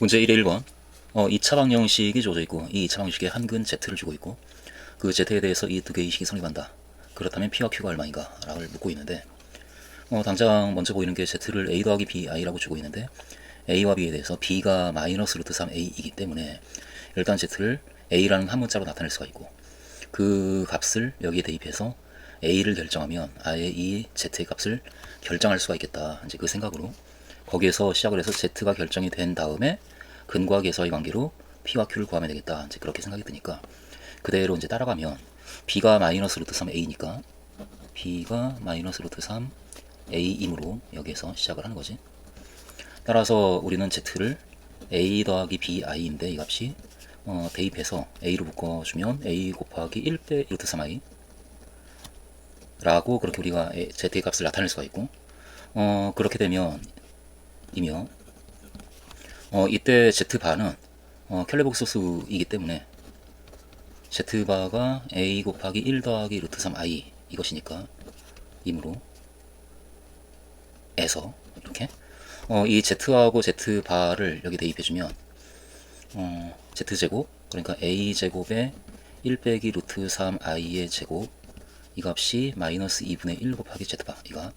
문제 1의 1번 2차 방정식이 주어져 있고 이 2차 방정식에 한근 Z를 주고 있고 그 Z에 대해서 이 두 개의 식이 성립한다. 그렇다면 P와 Q가 얼마인가? 라고 묻고 있는데 당장 먼저 보이는 게 Z를 A 더하기 BI라고 주고 있는데 A와 B에 대해서 B가 마이너스 루트 3A이기 때문에 일단 Z를 A라는 한 문자로 나타낼 수가 있고 그 값을 여기에 대입해서 A를 결정하면 아예 이 Z의 값을 결정할 수가 있겠다. 이제 그 생각으로 거기에서 시작을 해서 Z가 결정이 된 다음에 근과 계서의 관계로 P와 Q를 구하면 되겠다. 이제 그렇게 생각이 드니까 그대로 이제 따라가면 B가 마이너스 루트 3A니까 B가 마이너스 루트 3A이므로 여기에서 시작을 하는 거지. 따라서 우리는 Z를 A 더하기 BI인데 이 값이 대입해서 A로 묶어주면 A 곱하기 1 빼 루트 3I 라고 그렇게 우리가 Z의 값을 나타낼 수가 있고 그렇게 되면 이며 이때 Z바는 켈레복수 수이기 때문에 Z바가 A 곱하기 1 더하기 루트 3I 이것이니까 이므로 에서 이렇게 이 Z하고 Z바를 여기 대입해주면 Z제곱 그러니까 A제곱에 1 빼기 루트 3I의 제곱 이 값이 마이너스 2분의 1 곱하기 Z바 이가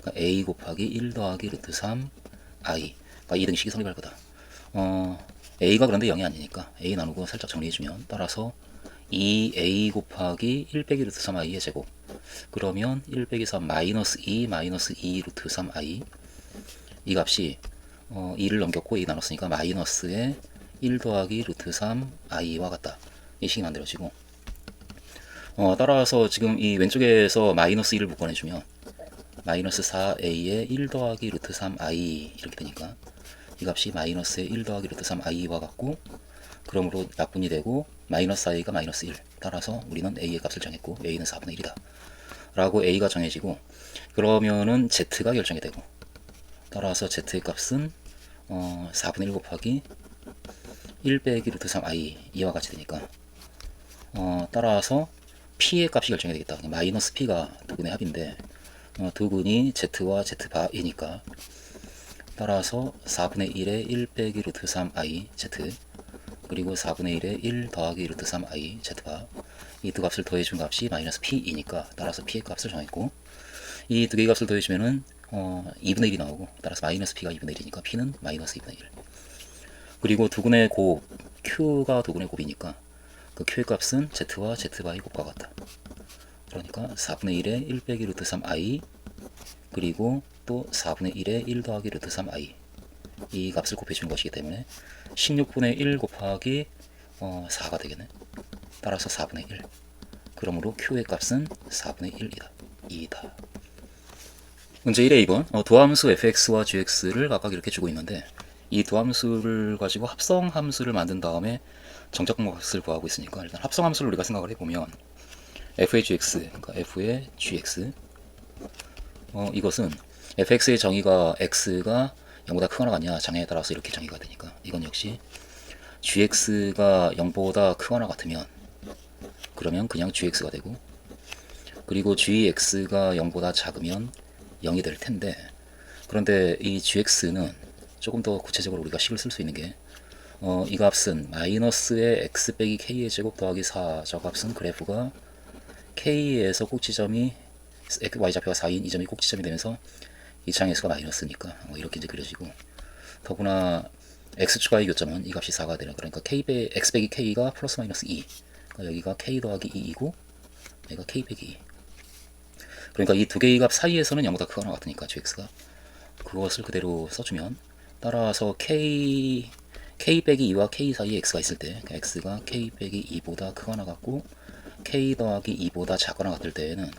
그러니까 A 곱하기 1 더하기 루트 3I 그러니까 이 등식이 성립할 거다. A가 그런데 0이 아니니까 A 나누고 살짝 정리해주면 따라서 2A 곱하기 1 빼기 루트 3I의 제곱 그러면 1 빼기 3 마이너스 2 마이너스 2 루트 3I 이 값이 2를 넘겼고 2 나눴으니까 마이너스에 1 더하기 루트 3I와 같다. 이 식이 만들어지고 따라서 지금 이 왼쪽에서 마이너스 2를 묶어내주면 마이너스 4A에 1 더하기 루트 3I 이렇게 되니까 이 값이 마이너스에 1 더하기 루트 3I와 같고 그러므로 약분이 되고 마이너스 I가 마이너스 1 따라서 우리는 A의 값을 정했고 A는 4분의 1이다 라고 A가 정해지고 그러면은 Z가 결정이 되고 따라서 Z의 값은 4분의 1 곱하기 1 빼기 루트 3I 이와 같이 되니까 따라서 P의 값이 결정이 되겠다. 마이너스 P가 두 근의 합인데 두 근이 Z와 Z바이니까 따라서 4분의 1에 1 빼기 루트 3I Z 그리고 4분의 1에 1 더하기 루트 3I Z바 이 두 값을 더해준 값이 마이너스 P이니까 따라서 P의 값을 정했고 이 두 개의 값을 더해주면은 2분의 1이 나오고 따라서 마이너스 P가 2분의 1이니까 P는 마이너스 2분의 1 그리고 두 근의 곱 Q가 두 근의 곱이니까 그 Q의 값은 Z와 Z바의 곱과 같다. 그러니까 4분의 1에 1 빼기 루트 3I 그리고 또 4분의 1에 1 더하기 루트 3I 이 값을 곱해주는 것이기 때문에 16분의 1 곱하기 4가 되겠네. 따라서 4분의 1 그러므로 Q의 값은 4분의 1이다. 2이다. 문제 1의 2번 도함수 fx와 gx를 각각 이렇게 주고 있는데 이 도함수를 가지고 합성함수를 만든 다음에 정적분값을 구하고 있으니까 일단 합성함수를 우리가 생각을 해보면 f의 gx 그러니까 f의 gx 이것은 fx의 정의가 x가 0보다 크거나 같냐 장애에 따라서 이렇게 정의가 되니까 이건 역시 gx가 0보다 크거나 같으면 그러면 그냥 gx가 되고 그리고 gx가 0보다 작으면 0이 될 텐데 그런데 이 gx는 조금 더 구체적으로 우리가 식을 쓸 수 있는 게 이 값은 마이너스의 x 빼기 k의 제곱 더하기 4 저 값은 그래프가 k에서 꼭지점이 y좌표가 4인 이 점이 꼭지점이 되면서 이 장애수가 마이너스니까 이렇게 이제 그려지고 더구나 x축과의 교점은 이 값이 4가 되는 그러니까 x 빼기 k가 플러스 마이너스 2 그러니까 여기가 k 더하기 2이고 여기가 k 빼기 2 그러니까 이 두 개의 값 사이에서는 0보다 크거나 같으니까 gx가 그것을 그대로 써주면 따라서 k 빼기 2와 k 사이에 x가 있을 때 x가 k 빼기 2보다 크거나 같고 k 더하기 2보다 작거나 같을 때에는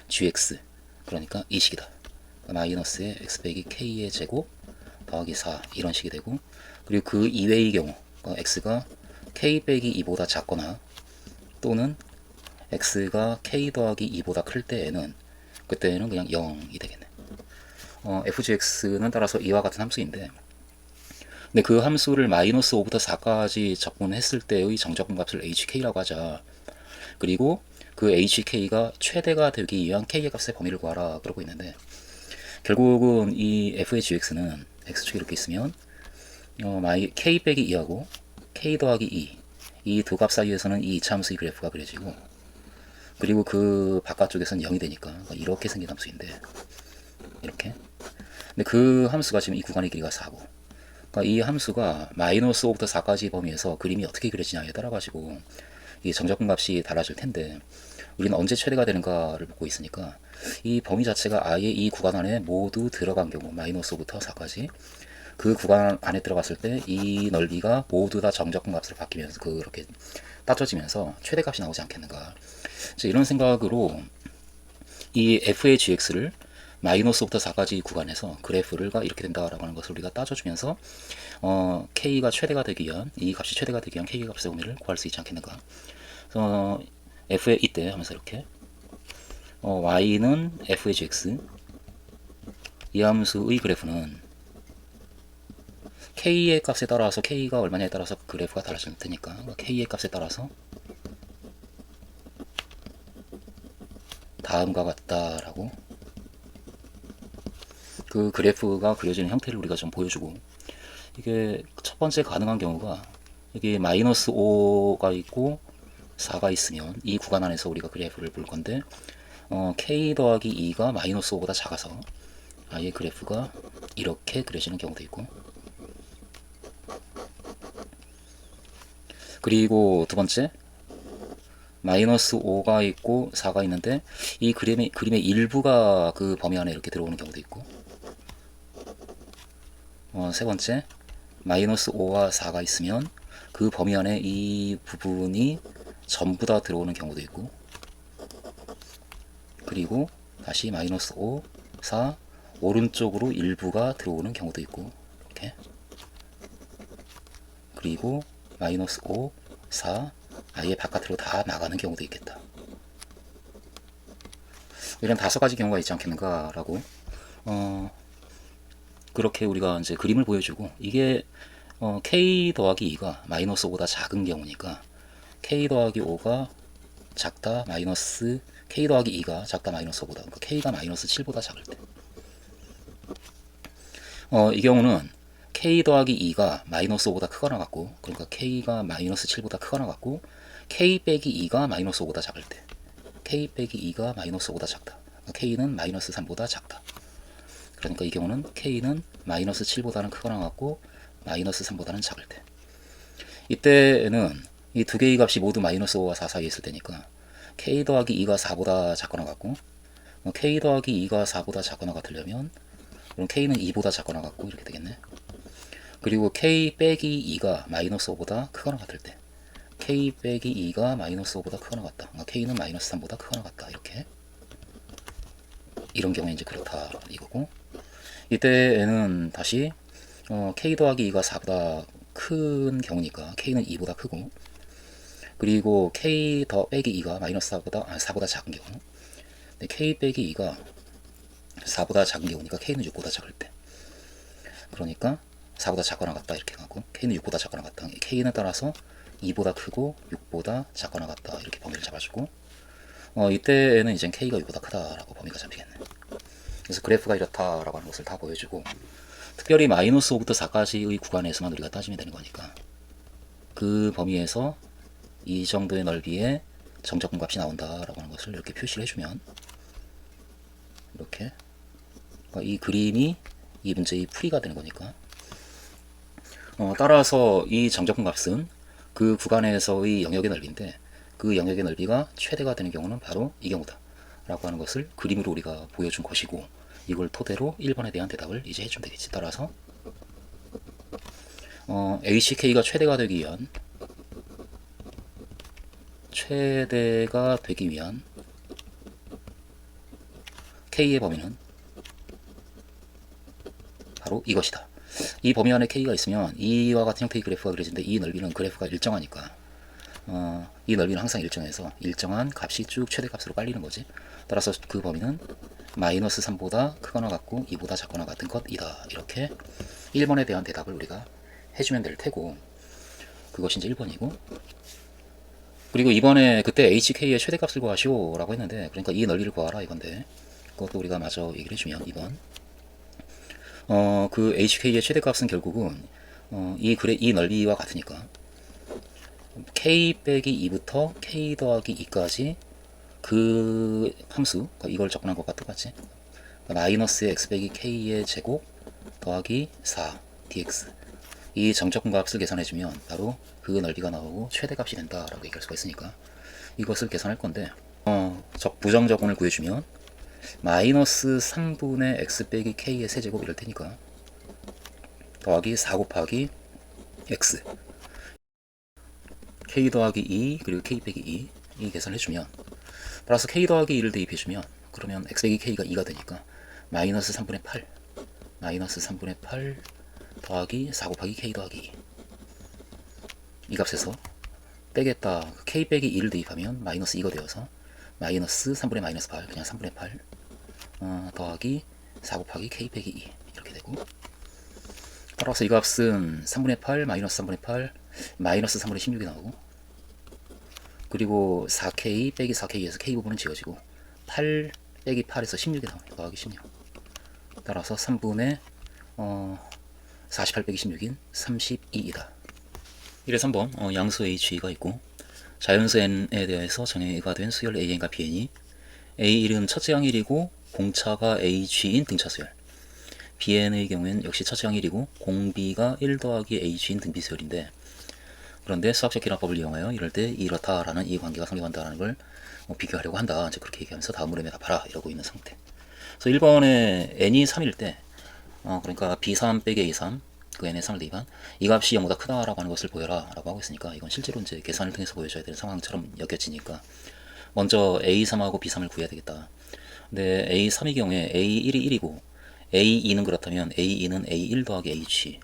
gx 그러니까 이 식이다. 마이너스의 x 빼기 k의 제곱 더하기 4 이런 식이 되고 그리고 그 이외의 경우 x가 k 빼기 2보다 작거나 또는 x가 k 더하기 2보다 클 때에는 그때는 그냥 0이 되겠네. fgx는 따라서 이와 같은 함수인데 근데 그 함수를 마이너스 5부터 4까지 적분했을 때의 정적분값을 hk라고 하자. 그리고 그 hk가 최대가 되기 위한 k의 값의 범위를 구하라 그러고 있는데 결국은 이 f의 gx는 x축이 이렇게 있으면 k 빼기 2하고 k 더하기 2 이 두 값 사이에서는 이 이차함수의 그래프가 그려지고, 그리고 그 바깥쪽에서는 0이 되니까 이렇게 생긴 함수인데, 이렇게. 근데 그 함수가 지금 이 구간의 길이가 4고, 그러니까 이 함수가 마이너스 5부터 4까지 범위에서 그림이 어떻게 그려지냐에 따라 가지고 이 정적분 값이 달라질 텐데, 우리는 언제 최대가 되는가를 보고 있으니까 이 범위 자체가 아예 이 구간 안에 모두 들어간 경우, 마이너스 5부터 4까지 그 구간 안에 들어갔을 때 이 넓이가 모두 다 정적분 값으로 바뀌면서 그렇게 따져지면서 최대값이 나오지 않겠는가. 이런 생각으로 이 fhx를 마이너스 5부터 4까지 구간에서 그래프가 이렇게 된다라고 하는 것을 우리가 따져주면서 k가 최대가 되기 위한, 이 값이 최대가 되기 위한 k의 값의 범위를 구할 수 있지 않겠는가. 그래서 f의 이때 하면서 이렇게 y는 fhx, 이 함수의 그래프는 k의 값에 따라서, k가 얼마냐에 따라서 그래프가 달라질 테니까 k의 값에 따라서 다음과 같다라고 그 그래프가 그려지는 형태를 우리가 좀 보여주고, 이게 첫 번째 가능한 경우가 여기 마이너스 5가 있고 4가 있으면 이 구간 안에서 우리가 그래프를 볼 건데, k 더하기 2가 마이너스 5보다 작아서 아예 그래프가 이렇게 그려지는 경우도 있고, 그리고 두 번째 마이너스 5가 있고 4가 있는데 이 그림의 일부가 그 범위 안에 이렇게 들어오는 경우도 있고, 세 번째 마이너스 5와 4가 있으면 그 범위 안에 이 부분이 전부 다 들어오는 경우도 있고, 그리고 다시 마이너스 5, 4 오른쪽으로 일부가 들어오는 경우도 있고, 이렇게. 그리고 마이너스 5, 4 아예 바깥으로 다 나가는 경우도 있겠다. 이런 5가지 경우가 있지 않겠는가라고 그렇게 우리가 이제 그림을 보여주고, 이게 k 더하기 2가 마이너스 5보다 작은 경우니까 k 더하기 5가 작다 마이너스 k 더하기 2가 작다 마이너스 5보다, 그러니까 k가 마이너스 7보다 작을 때, 이 경우는 k 더하기 2가 마이너스 5보다 크거나 같고, 그러니까 k가 마이너스 7보다 크거나 같고, k 빼기 2가 마이너스 5보다 작을 때, k 빼기 2가 마이너스 5보다 작다, 그러니까 k는 마이너스 3보다 작다. 그러니까 이 경우는 k는 마이너스 7보다는 크거나 같고 마이너스 3보다는 작을 때, 이때는 이 두 개의 값이 모두 마이너스 5와 4 사이에 있을 때니까 k 더하기 2가 4보다 작거나 같고, k 더하기 2가 4보다 작거나 같으려면 그럼 k는 2보다 작거나 같고 이렇게 되겠네. 그리고 k 빼기 2가 마이너스 5보다 크거나 같을 때, k 빼기 2가 마이너스 5보다 크거나 같다, 그러니까 k는 마이너스 3보다 크거나 같다, 이렇게. 이런 경우에 이제 그렇다 이거고, 이때에는 다시 k 더하기 2가 4보다 큰 경우니까 k는 2보다 크고, 그리고 k 더 빼기 2가 마이너스 4보다 작은 경우, 근데 k 빼기 2가 4보다 작은 경우니까 k는 6보다 작을 때, 그러니까 4보다 작거나 같다 이렇게 가고, k는 6보다 작거나 같다, k는 따라서 2보다 크고 6보다 작거나 같다, 이렇게 범위를 잡아주고, 이때에는 이제 k가 6보다 크다라고 범위가 잡히겠네. 그래서 그래프가 이렇다라고 하는 것을 다 보여주고, 특별히 마이너스 5부터 4까지의 구간에서만 우리가 따지면 되는 거니까 그 범위에서 이 정도의 넓이의 정적분 값이 나온다라고 하는 것을 이렇게 표시를 해주면, 이렇게 이 그림이 이 문제의 풀이가 되는 거니까, 따라서 이 정적분 값은 그 구간에서의 영역의 넓이인데, 그 영역의 넓이가 최대가 되는 경우는 바로 이 경우다 라고 하는 것을 그림으로 우리가 보여준 것이고, 이걸 토대로 1번에 대한 대답을 이제 해주면 되겠지. 따라서 HK가 최대가 되기 위한 K의 범위는 바로 이것이다. 이 범위 안에 K가 있으면 이와 같은 형태의 그래프가 그려지는데, 이 넓이는 그래프가 일정하니까 이 넓이는 항상 일정해서 일정한 값이 쭉 최대값으로 깔리는 거지. 따라서 그 범위는 마이너스 3보다 크거나 같고 2보다 작거나 같은 것이다. 이렇게 1번에 대한 대답을 우리가 해주면 될 테고, 그것이 이제 1번이고, 그리고 이번에 그때 HK의 최대값을 구하시오 라고 했는데, 그러니까 이 넓이를 구하라 이건데, 그것도 우리가 마저 얘기를 해주면 2번 그 HK의 최대값은 결국은 이 넓이와 같으니까 k 빼기 2부터 k 더하기 2까지 그 함수, 이걸 접근한 것과 똑같지. 마이너스 x 빼기 k의 제곱 더하기 4 dx, 이 정적분값을 계산해주면 바로 그 넓이가 나오고 최대값이 된다라고 얘기할 수가 있으니까 이것을 계산할 건데, 부정적분을 구해주면 마이너스 3분의 x 빼기 k의 세제곱 이럴 테니까 더하기 4 곱하기 x, k 더하기 2 그리고 k 빼기 2, 이 계산을 해주면, 따라서 k 더하기 2를 대입해주면 그러면 x 빼기 k가 2가 되니까 마이너스 3분의 8 더하기 4 곱하기 k 더하기 2, 이 값에서 빼겠다. k 빼기 2를 대입하면 마이너스 2가 되어서 마이너스 3분의 마이너스 8, 그냥 3분의 8 더하기 4 곱하기 k 빼기 2 이렇게 되고, 따라서 이 값은 3분의 8 마이너스 3분의 8 마이너스 3분의 16이 나오고, 그리고 4k 빼기 4k에서 k 부분은 지워지고 8 빼기 8에서 16이 나옵니다. 더하기 16. 따라서 3분의 48 빼기 16인 32이다. 이래서 한번 양수 HE가 있고 자연수 N에 대해서 정의가 된 수열 AN과 BN이 A1은 첫째 항일이고 공차가 HE인 등차수열, BN의 경우에는 역시 첫째 항일이고 공비가 1 더하기 HE인 등비수열인데, 그런데 수학적 기납법을 이용하여 이럴 때 이렇다라는 이 관계가 성립한다는 걸 비교하려고 한다. 이제 그렇게 얘기하면서 다음 물음에 답하라 이러고 있는 상태. 그래서 1번에 n이 3일 때, 그러니까 b3 빼기 a3, 그 n의 3을 대입한 이 값이 0보다 크다라고 하는 것을 보여라 라고 하고 있으니까, 이건 실제로 이제 계산을 통해서 보여줘야 되는 상황처럼 여겨지니까 먼저 a3하고 b3을 구해야 되겠다. 근데 a3의 경우에 a1이 1이고 a2는 그렇다면 a2는 a1 더하기 h,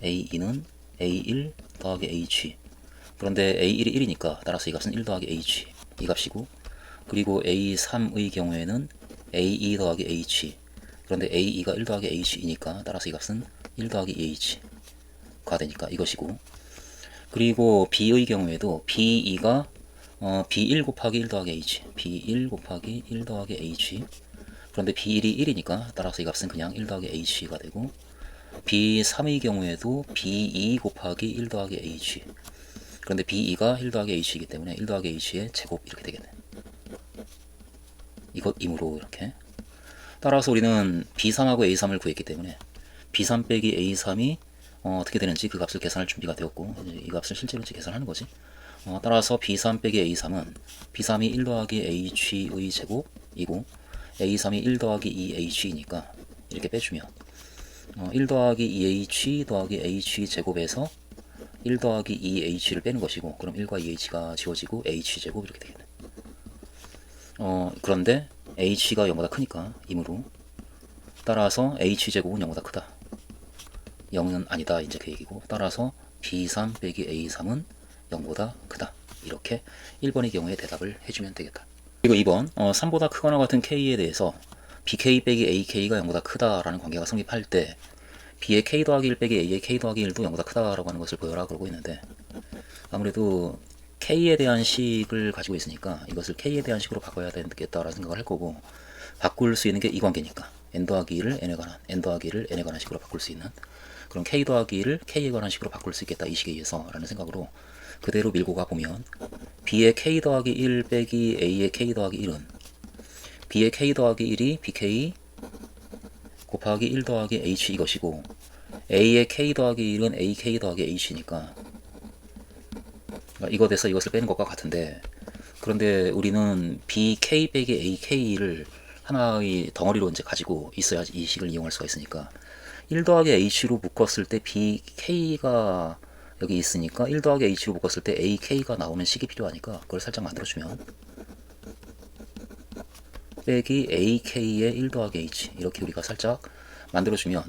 a2는 a1 더하기 h, 그런데 a1이 1이니까 따라서 이 값은 1 더하기 h, 이 값이고, 그리고 a3의 경우에는 a2 더하기 h, 그런데 a2가 1 더하기 h이니까 따라서 이 값은 1 더하기 2h가 되니까 이것이고, 그리고 b의 경우에도 b2가 b1 곱하기 1 더하기 h, b1 곱하기 1 더하기 h, 그런데 b1이 1이니까 따라서 이 값은 그냥 1 더하기 h가 되고, b3의 경우에도 b2 곱하기 1 더하기 h, 그런데 b2가 1 더하기 h이기 때문에 1 더하기 h의 제곱 이렇게 되겠네. 이것이므로 이렇게. 따라서 우리는 b3하고 a3을 구했기 때문에 b3 빼기 a3이 어떻게 되는지 그 값을 계산할 준비가 되었고, 이 값을 실제로 계산하는 거지. 따라서 b3 빼기 a3은 b3이 1 더하기 h의 제곱이고 a3이 1 더하기 2h이니까 이렇게 빼주면 1 더하기 2h 더하기 h 제곱에서 1 더하기 2h를 빼는 것이고, 그럼 1과 2h가 지워지고 h제곱 이렇게 되겠네. 그런데 h가 0보다 크니까 이므로, 따라서 h제곱은 0보다 크다. 0은 아니다. 이제 그 얘기고, 따라서 b3 빼기 a3은 0보다 크다. 이렇게 1번의 경우에 대답을 해주면 되겠다. 그리고 2번, 3보다 크거나 같은 k에 대해서 bk 빼기 ak가 0보다 크다라는 관계가 성립할 때 b의 k 더하기 1 빼기 a의 k 더하기 1도 0보다 크다라고 하는 것을 보여라 그러고 있는데, 아무래도 k에 대한 식을 가지고 있으니까 이것을 k에 대한 식으로 바꿔야 되겠다라는 생각을 할 거고, 바꿀 수 있는 게 이 관계니까 n 더하기 1을 n에 관한, n 더하기 1을 n에 관한 식으로 바꿀 수 있는, 그럼 k 더하기 1을 k에 관한 식으로 바꿀 수 있겠다 이 식에 의해서 라는 생각으로 그대로 밀고 가보면, b의 k 더하기 1 빼기 a의 k 더하기 1은 b의 k 더하기 1이 bk 곱하기 1 더하기 h 이것이고, a의 k 더하기 1은 ak 더하기 h니까 이거 돼서 이것을 빼는 것과 같은데, 그런데 우리는 bk 빼기 ak를 하나의 덩어리로 이제 가지고 있어야 이 식을 이용할 수가 있으니까 1 더하기 h로 묶었을 때 bk가 여기 있으니까 1 더하기 h로 묶었을 때 ak가 나오는 식이 필요하니까 그걸 살짝 만들어주면 빼기 ak의 1 더하기 h 이렇게 우리가 살짝 만들어주면,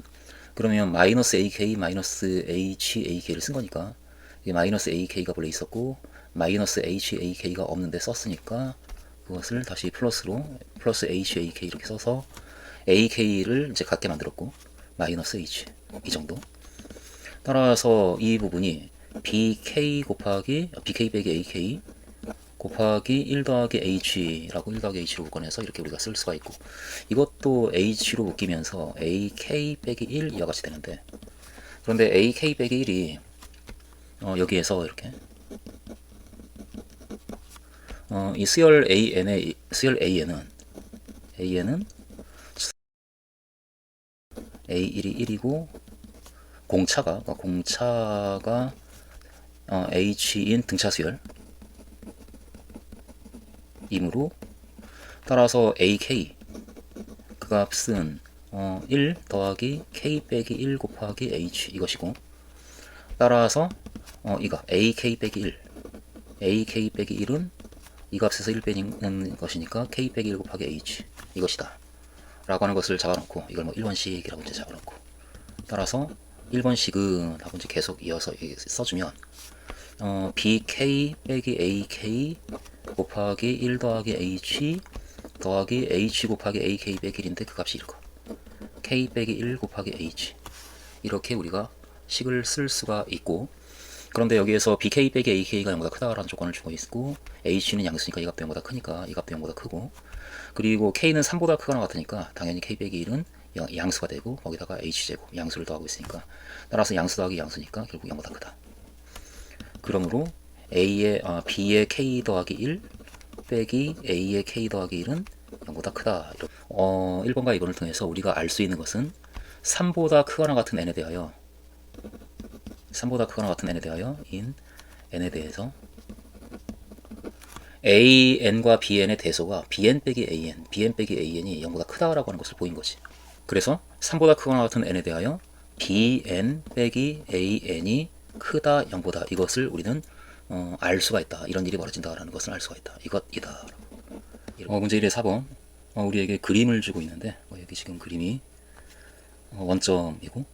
그러면 마이너스 ak 마이너스 h ak를 쓴 거니까 이게 마이너스 ak가 원래 있었고 마이너스 h ak가 없는데 썼으니까 그것을 다시 플러스로 플러스 h ak 이렇게 써서 ak를 이제 같게 만들었고 마이너스 h 이 정도. 따라서 이 부분이 bk 곱하기 bk 빼기 ak 곱하기 1 더하기 h라고 1 더하기 h로 묶어내서 이렇게 우리가 쓸 수가 있고, 이것도 h로 묶이면서 ak 빼기 1 이와 같이 되는데, 그런데 AK 빼기 1이 여기에서 이렇게 이 수열 AN은 A1이 1이고 공차가 H인 등차 수열 이므로 따라서 AK 그 값은 1 더하기 K 빼기 1 곱하기 H 이것이고, 따라서 이 값 AK 빼기 1 AK 빼기 1은 이 값에서 1 빼는 것이니까 K 빼기 1 곱하기 H 이것이다 라고 하는 것을 잡아놓고, 이걸 뭐 1번씩이라고 이제 잡아놓고, 따라서 1번씩은 하고 이제 계속 이어서 써주면 BK 빼기 AK 곱하기 1 더하기 H 더하기 H 곱하기 AK 빼기 1인데 그 값이 이거 K 빼기 1 곱하기 H, 이렇게 우리가 식을 쓸 수가 있고, 그런데 여기에서 BK 빼기 AK가 0보다 크다라는 조건을 주고 있고, H는 양수니까 이 값도 0보다 크니까 이 값도 0보다 크고, 그리고 K는 3보다 크거나 같으니까 당연히 K 빼기 1은 양수가 되고, 거기다가 H제곱 양수를 더하고 있으니까, 따라서 양수 더하기 양수니까 결국 0보다 크다. 그러므로 B의 K 더하기 1 빼기 A의 K 더하기 1은 0보다 크다. 1번과 2번을 통해서 우리가 알 수 있는 것은 3보다 크거나 같은 n에 대하여 인 n에 대해서 an과 bn의 대소가 bn 빼기 an이 0보다 크다라고 하는 것을 보인 거지. 그래서 3보다 크거나 같은 n에 대하여 bn 빼기 an이 크다 0보다, 이것을 우리는 알 수가 있다. 이런 일이 벌어진다라는 것을 알 수가 있다. 이것이다. 문제 1의 4번. 우리에게 그림을 주고 있는데, 여기 지금 그림이 원점이고,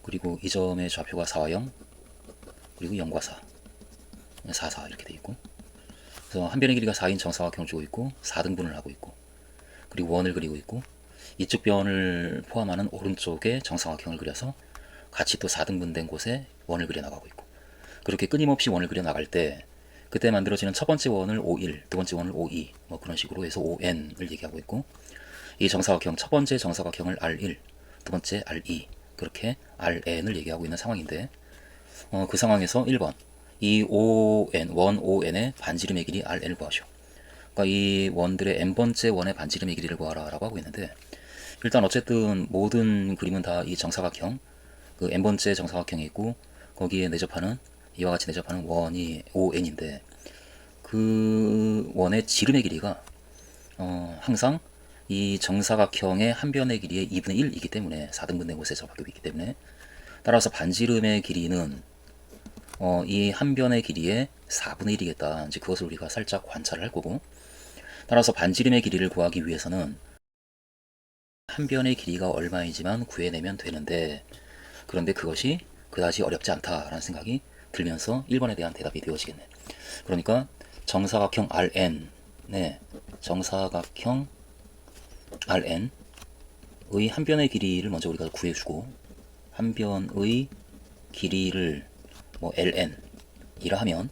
그리고 이 점의 좌표가 4와 0, 그리고 0과 4, 4, 4 이렇게 돼 있고, 그래서 한 변의 길이가 4인 정사각형을 주고 있고 4등분을 하고 있고, 그리고 원을 그리고 있고, 이쪽 변을 포함하는 오른쪽에 정사각형을 그려서 같이 또 4등분된 곳에 원을 그려 나가고 있고, 그렇게 끊임없이 원을 그려 나갈 때 그때 만들어지는 첫 번째 원을 O1, 두 번째 원을 O2, 뭐 그런 식으로 해서 ON을 얘기하고 있고, 이 정사각형 첫 번째 정사각형을 R1, 두 번째 R2, 그렇게 RN을 얘기하고 있는 상황인데, 그 상황에서 1번 이 원 ON의 반지름의 길이 RN을 구하시오. 그러니까 이 원들의 n번째 원의 반지름의 길이를 구하라 라고 하고 있는데, 일단 어쨌든 모든 그림은 다 이 정사각형, 그 n번째 정사각형이 있고, 거기에 내접하는 이와 같이 내접하는 원이 ON인데, 그 원의 지름의 길이가 항상 이 정사각형의 한 변의 길이의 2분의 1이기 때문에, 4등분된 곳에 접하고 있기 때문에, 따라서 반지름의 길이는 이 한 변의 길이의 4분의 1이겠다. 이제 그것을 우리가 살짝 관찰을 할 거고, 따라서 반지름의 길이를 구하기 위해서는 한 변의 길이가 얼마이지만 구해내면 되는데, 그런데 그것이 그다지 어렵지 않다라는 생각이 들면서 1번에 대한 대답이 되어지겠네. 그러니까 정사각형 RN의 한 변의 길이를 먼저 우리가 구해주고, 한 변의 길이를 뭐 LN이라 하면,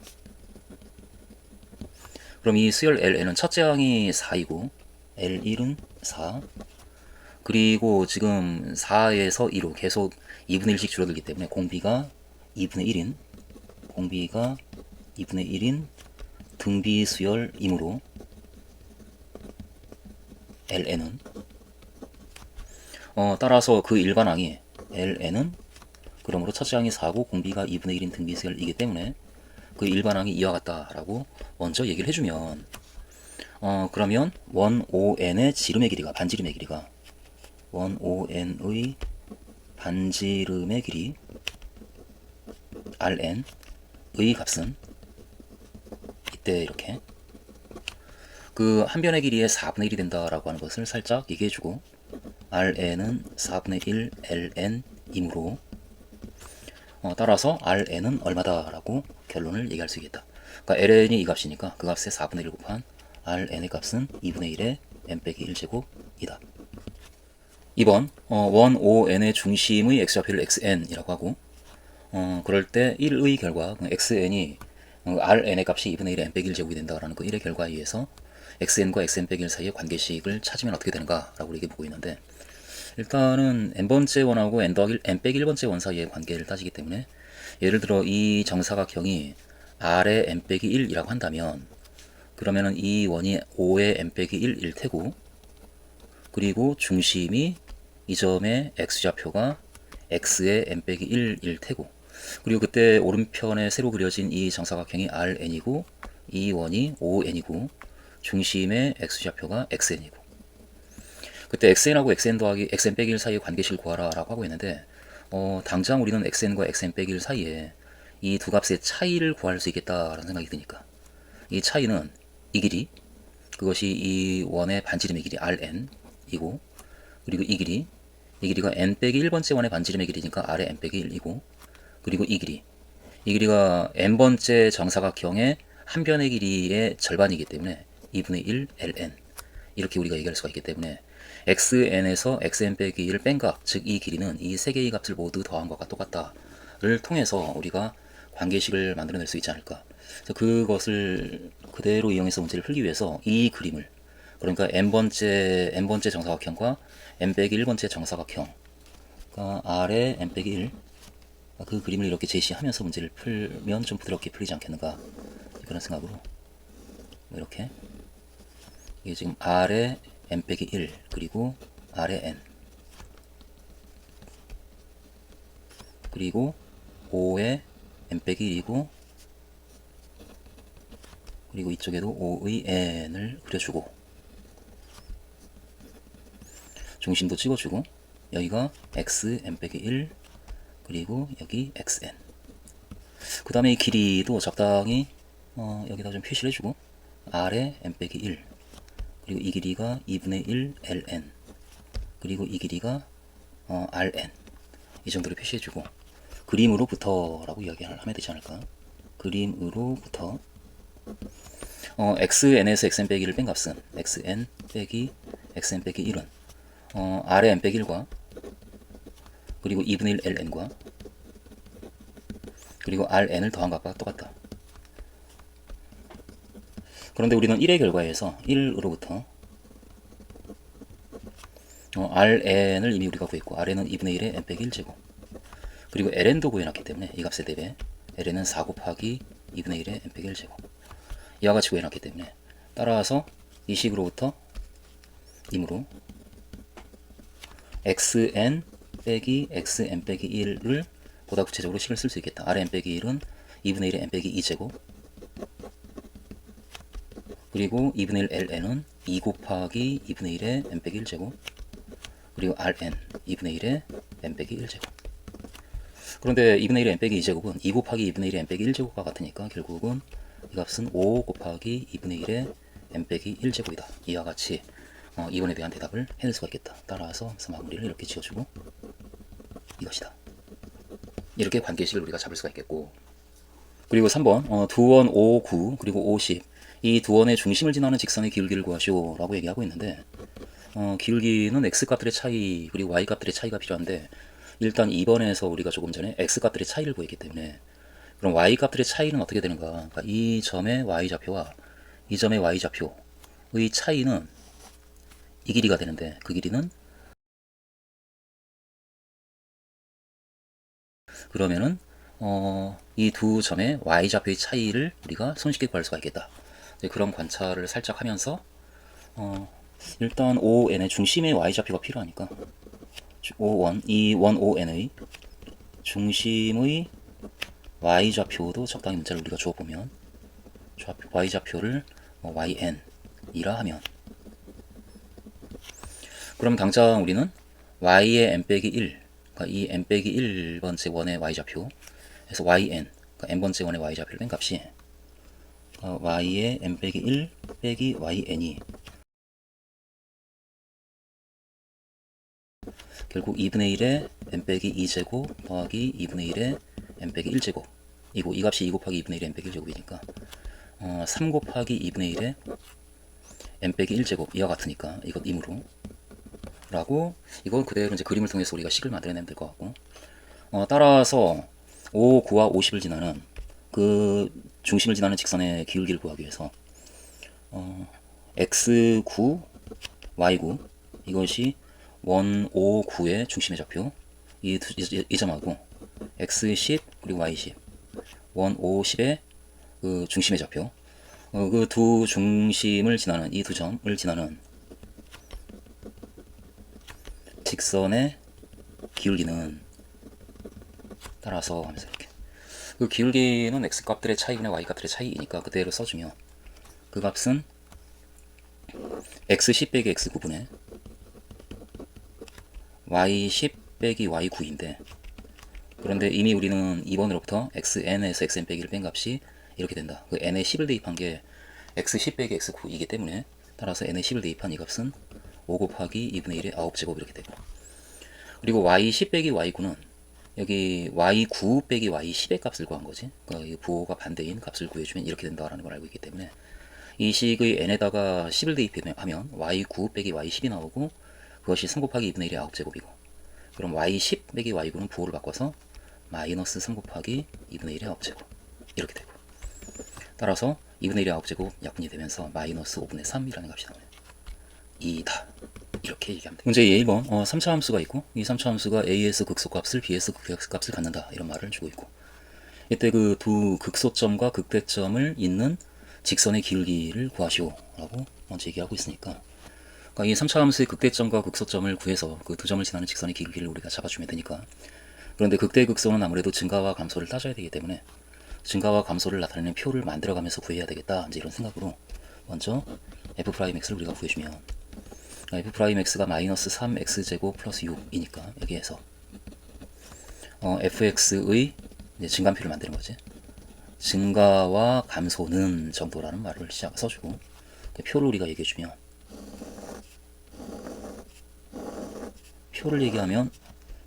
그럼 이 수열 LN은 첫째 항이 4이고 L1은 4, 그리고 지금 4에서 2로 계속 2분의 1씩 줄어들기 때문에 공비가 2분의 1인 등비 수열이므로 LN은 따라서 그 일반항이 LN은 그러므로 첫째 항이 4고 공비가 2분의 1인 등비 수열이기 때문에 그 일반항이 이와 같다라고 먼저 얘기를 해주면, 그러면 원 ON의 지름의 길이가, 반지름의 길이가, 원 ON의 반지름의 길이 RN의 값은 이때 이렇게 그 한 변의 길이의 4분의 1이 된다라고 하는 것을 살짝 얘기해주고, RN은 4분의 1 LN이므로 따라서 RN은 얼마다라고 결론을 얘기할 수 있겠다. 그러니까 LN이 이 값이니까 그 값의 4분의 1 곱한 RN의 값은 2분의 1의 n 빼기 1제곱이다. 2번 원 ON의 중심의 x좌표를 xn이라고 하고, 그럴 때 1의 결과 xn이 RN의 값이 2분의 1의 n 빼기 1제곱이 된다라는 그 1의 결과에 의해서 xn과 xn 빼기 1 사이의 관계식을 찾으면 어떻게 되는가 라고 이렇게 보고 있는데, 일단은 n번째 원하고 n-1번째 원 사이의 관계를 따지기 때문에 예를 들어 이 정사각형이 R의 n-1이라고 한다면 그러면은 이 원이 5의 n-1일 테고 그리고 중심이 이 점의 x좌표가 x의 n-1일 테고 그리고 그때 오른편에 새로 그려진 이 정사각형이 Rn이고 이 원이 5n이고 중심의 x좌표가 xn이고 그때 xn하고 xn 더하기 xn 빼기 1 사이의 관계식을 구하라 라고 하고 있는데 당장 우리는 xn과 xn 빼기 1 사이에 이 두 값의 차이를 구할 수 있겠다라는 생각이 드니까 이 차이는 이 길이 그것이 이 원의 반지름의 길이 Rn이고 그리고 이 길이가 n 빼기 1번째 원의 반지름의 길이니까 R의 n 빼기 1이고 그리고 이 길이가 n번째 정사각형의 한 변의 길이의 절반이기 때문에 2분의 1 ln 이렇게 우리가 얘기할 수가 있기 때문에 xn에서 xn 빼기 1을 뺀 값, 즉 이 길이는 이 세 개의 값을 모두 더한 것과 똑같다를 통해서 우리가 관계식을 만들어낼 수 있지 않을까. 그래서 그것을 그대로 이용해서 문제를 풀기 위해서 이 그림을 그러니까 n번째 정사각형과 n 빼기 1번째 정사각형 그러니까 R의 n 빼기 1 그 그림을 이렇게 제시하면서 문제를 풀면 좀 부드럽게 풀리지 않겠는가 그런 생각으로 이렇게 이게 지금 R의 n 빼기 1 그리고 R의 n 그리고 5의 n 빼기 1이고 그리고 이쪽에도 5의 n을 그려주고 중심도 찍어주고 여기가 x n 빼기 1 그리고 여기 xn 그 다음에 이 길이도 적당히 여기다 좀 표시를 해주고 R의 n 빼기 1 그리고 이 길이가 2분의 1 ln 그리고 이 길이가 rn 이 정도로 표시해주고 그림으로부터 라고 이야기를 하면 되지 않을까. 그림으로부터 xn에서 xn 빼기 1을 뺀 값은 xn 빼기 xn 빼기 1은 r의 n 빼기 1과 그리고 2분의 1 ln과 그리고 rn을 더한 값과 똑같다. 그런데 우리는 1의 결과에서 1으로부터 Rn을 이미 우리가 구했고 Rn은 2분의 1의 n 빼기 1제곱 그리고 ln도 구해놨기 때문에 이 값에 대비해 ln은 4 곱하기 2분의 1의 n 빼기 1제곱 이와 같이 구해놨기 때문에 따라서 이 식으로부터 이므로 xn 빼기 xn 빼기 1을 보다 구체적으로 식을 쓸 수 있겠다. Rn 빼기 1은 2분의 1의 n 빼기 2제곱 그리고 2분의 1 ln은 2 곱하기 2분의 1의 n 빼기 1제곱 그리고 rn 2분의 1의 n 빼기 1제곱 그런데 2분의 1의 n 빼기 2제곱은 2 곱하기 2분의 1의 n 빼기 1제곱과 같으니까 결국은 이 값은 5 곱하기 2분의 1의 n 빼기 1제곱이다. 이와 같이 2번에 대한 대답을 해낼 수가 있겠다. 따라서 마무리를 이렇게 지어주고 이것이다. 이렇게 관계식을 우리가 잡을 수가 있겠고 그리고 3번 두원 5, 9 그리고 50 이 두 원의 중심을 지나는 직선의 기울기를 구하시오 라고 얘기하고 있는데 기울기는 x값들의 차이 그리고 y값들의 차이가 필요한데 일단 2번에서 우리가 조금 전에 x값들의 차이를 구했기 때문에 그럼 y값들의 차이는 어떻게 되는가. 그러니까 이 점의 y좌표와 이 점의 y좌표의 차이는 이 길이가 되는데 그 길이는 그러면은 이 두 점의 y좌표의 차이를 우리가 손쉽게 구할 수가 있겠다. 그런 관찰을 살짝 하면서 일단 ON의 중심의 y좌표가 필요하니까 이 원 ON의 중심의 y좌표도 적당히 문자를 우리가 주어보면 y좌표를 yn이라 하면 그럼 당장 우리는 y의 n 빼기 1 그러니까 이 n 빼기 1번째 원의 y좌표 그래서 yn 그러니까 n번째 원의 y좌표를 뺀 값이 y의 n 빼기 1 빼기 yn이 결국 2분의 1의 n 빼기 2제곱 더하기 2분의 1의 n 빼기 1제곱 이고 이 값이 2 곱하기 2분의 1의 n 빼기 1제곱이니까 3 곱하기 2분의 1의 n 빼기 1제곱 이와 같으니까 이것 임으로 라고 이건 그대로 이제 그림을 통해서 우리가 식을 만들어내면 될 것 같고 따라서 5, 9와 50을 지나는 그 중심을 지나는 직선의 기울기를 구하기 위해서 x9, y9 이것이 159의 중심의 좌표 이 점하고 x10 그리고 y10 150의 그 중심의 좌표 그 두 중심을 지나는 이 두 점을 지나는 직선의 기울기는 따라서 하면서 이렇게 그 기울기는 x 값들의 차이나 y 값들의 차이니까 그대로 써주면 그 값은 x10 빼기 x9분의 y10 빼기 y9인데 그런데 이미 우리는 2번으로부터 xn에서 xn 빼기를 뺀 값이 이렇게 된다. 그 n에 10을 대입한 게 x10 빼기 x9이기 때문에 따라서 n에 10을 대입한 이 값은 5 곱하기 2분의 1의 9제곱 이렇게 되고 그리고 y10 빼기 y9는 여기 y9 빼기 y10의 값을 구한 거지. 그러니까 이 부호가 반대인 값을 구해주면 이렇게 된다라는 걸 알고 있기 때문에 이 식의 n에다가 10을 대입하면 y9 빼기 y10이 나오고 그것이 3 곱하기 2분의 1의 9제곱이고 그럼 y10 빼기 y9는 부호를 바꿔서 마이너스 3 곱하기 2분의 1의 9제곱 이렇게 되고 따라서 2분의 1의 9제곱 약분이 되면서 마이너스 5분의 3이라는 값이 나와요. 2다 이렇게 얘기하면 돼요. 문제 1번 3차 함수가 있고 이 3차 함수가 a에서 극소값을 b에서 극소값을 갖는다 이런 말을 주고 있고 이때 그 두 극소점과 극대점을 잇는 직선의 기울기를 구하시오 라고 먼저 얘기하고 있으니까 그러니까 이 3차 함수의 극대점과 극소점을 구해서 그 두 점을 지나는 직선의 기울기를 우리가 잡아주면 되니까 그런데 극대 극소는 아무래도 증가와 감소를 따져야 되기 때문에 증가와 감소를 나타내는 표를 만들어가면서 구해야 되겠다 이제 이런 생각으로 먼저 f'x를 우리가 구해주면 f'x가 마이너스 3x제곱 플러스 6이니까 여기에서 fx의 증감표를 만드는 거지. 증가와 감소는 정도라는 말을 써주고 표를 우리가 얘기해주면 표를 얘기하면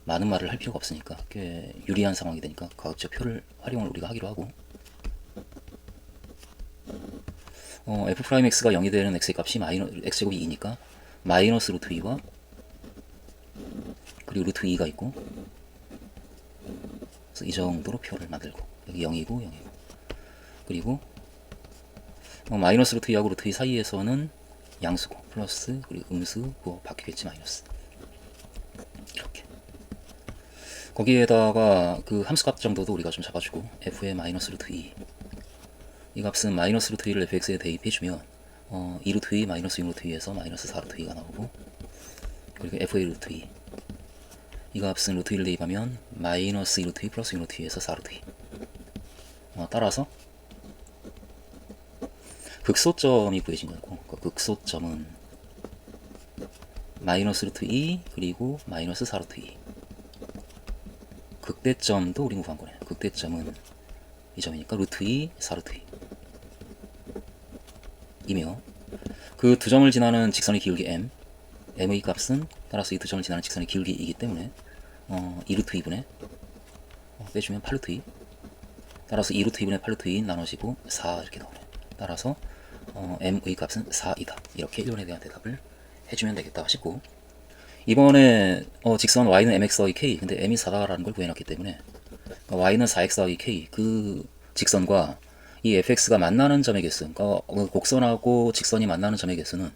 많은 말을 할 필요가 없으니까 꽤 유리한 상황이 되니까 가급적 표를 활용을 우리가 하기로 하고 f'x가 0이 되는 x의 값이 x제곱이 2니까 마이너스 루트 2와 그리고 루트 2가 있고 그래서 이 정도로 표를 만들고 여기 0이고 0이고 그리고 마이너스 루트 2하고 루트 2 사이에서는 양수고 플러스 그리고 음수 뭐 바뀌겠지 마이너스 이렇게 거기에다가 그 함수값 정도도 우리가 좀 잡아주고 f의 마이너스 루트 2 이 값은 마이너스 루트 2를 fx에 대입해주면 2 루트 2 마이너스 6 루트 2에서 마이너스 4 루트 2가 나오고 그리고 f의 루트 2 이 값은 루트 1을 대입하면 마이너스 2 루트 2 플러스 6 루트 2에서 4 루트 2 따라서 극소점이 구해진 거고 그 극소점은 마이너스 루트 2 그리고 마이너스 4 루트 2 극대점도 우리 구한 거네. 극대점은 이 점이니까 루트 2 4 루트 2 이며 그 두 점을 지나는 직선의 기울기 m의 값은 따라서 이 두 점을 지나는 직선의 기울기이기 때문에 2루트 2분의 빼주면 8루트 2 따라서 2루트 2분의 8루트 2 나눠지고 4 이렇게 나오네. 따라서 m의 값은 4이다. 이렇게 1번에 대한 대답을 해주면 되겠다 싶고 이번에 직선 y는 mx 더하기 k 근데 m이 4다라는 걸 구해놨기 때문에 그러니까 y는 4x 더하기 k 그 직선과 이 fx가 만나는 점의 개수 그러니까 곡선하고 직선이 만나는 점의 개수는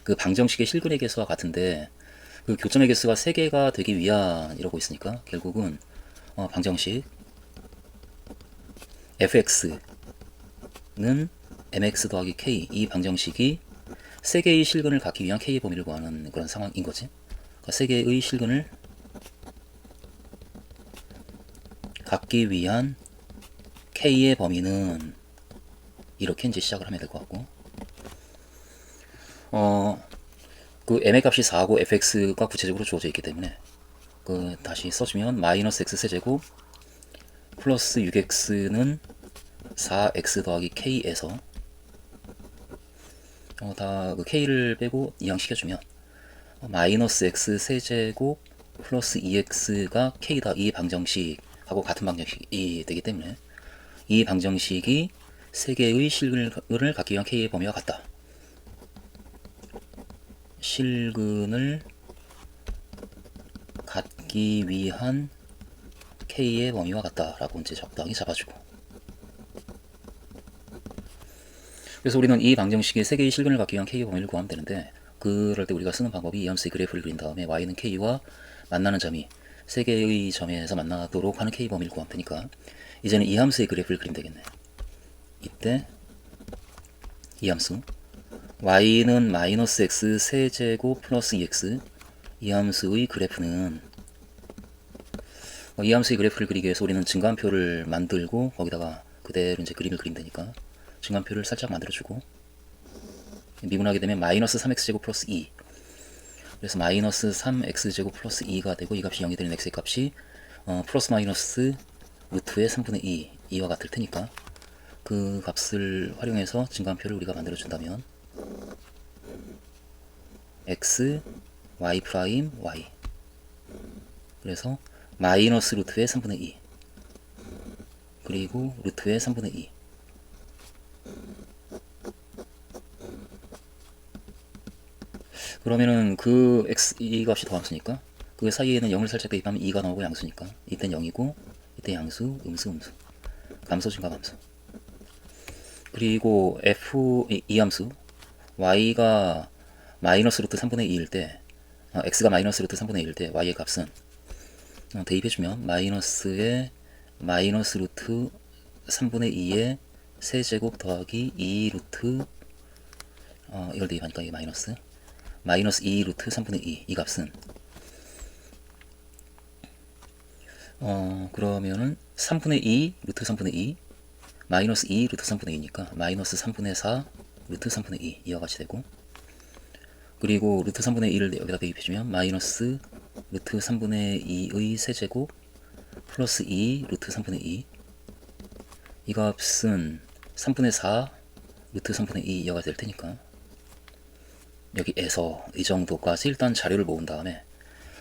그 방정식의 실근의 개수와 같은데 그 교점의 개수가 3개가 되기 위한 이러고 있으니까 결국은 방정식 fx는 mx 더하기 k 이 방정식이 3개의 실근을 갖기 위한 k의 범위를 구하는 그런 상황인 거지. 그러니까 3개의 실근을 갖기 위한 k의 범위는 이렇게 이제 시작을 하면 될 것 같고 그 m의 값이 4고 fx가 구체적으로 주어져 있기 때문에 그 다시 써주면 마이너스 x 세제곱 플러스 6x는 4x 더하기 k에서 다 그 k를 빼고 이항시켜주면 마이너스 x 세제곱 플러스 2x가 k다 이 방정식하고 같은 방정식이 되기 때문에 이 방정식이 3개의 실근을 갖기 위한 k의 범위와 같다. 실근을 갖기 위한 k의 범위와 같다라고 이제 적당히 잡아주고 그래서 우리는 이 방정식의 3개의 실근을 갖기 위한 k의 범위를 구하면 되는데 그럴 때 우리가 쓰는 방법이 이 함수의 그래프를 그린 다음에 y는 k와 만나는 점이 세 개의 점에서 만나도록 하는 k 범위를 구하면 되니까 이제는 이 함수의 그래프를 그리면 되겠네. 이때 이 함수 y는 마이너스 x 세제곱 플러스 2x 이 함수의 그래프는 이 함수의 그래프를 그리기 위해서 우리는 증가함표를 만들고 거기다가 그대로 이제 그림을 그리면 되니까 증가함표를 살짝 만들어주고 미분하게 되면 마이너스 3x제곱 플러스 2 그래서 마이너스 3x제곱 플러스 2가 되고 이 값이 0이 되는 x의 값이 플러스 마이너스 루트의 3분의 2 2와 같을 테니까 그 값을 활용해서 증가함표를 우리가 만들어 준다면 x y 프라임 y 그래서 마이너스 루트의 3분의 2 그리고 루트의 3분의 2 그러면은 그 x 이 값이 더함수니까 그 사이에는 0을 살짝 대입하면 2가 나오고 양수니까 이땐 0이고 이때 양수 음수 감소 증가 감소 그리고 f 이 함수 y가 마이너스 루트 3분의 2일 때 x가 마이너스 루트 3분의 2일 때 y의 값은 대입해주면 마이너스의 마이너스 루트 3분의 2의 세제곱 더하기 2 루트 이걸 대입하니까 이게 마이너스 2 루트 3분의 2 이 값은 그러면은 3분의 2 루트 3분의 2 마이너스 2 루트 3분의 2니까 마이너스 3분의 4 루트 3분의 2 이와 같이 되고 그리고 루트 3분의 2를 여기다 대입해주면 마이너스 루트 3분의 2의 세제곱 플러스 2 루트 3분의 2 이 값은 3분의 4 루트 3분의 2 이하가 될 테니까 여기에서 이 정도까지 일단 자료를 모은 다음에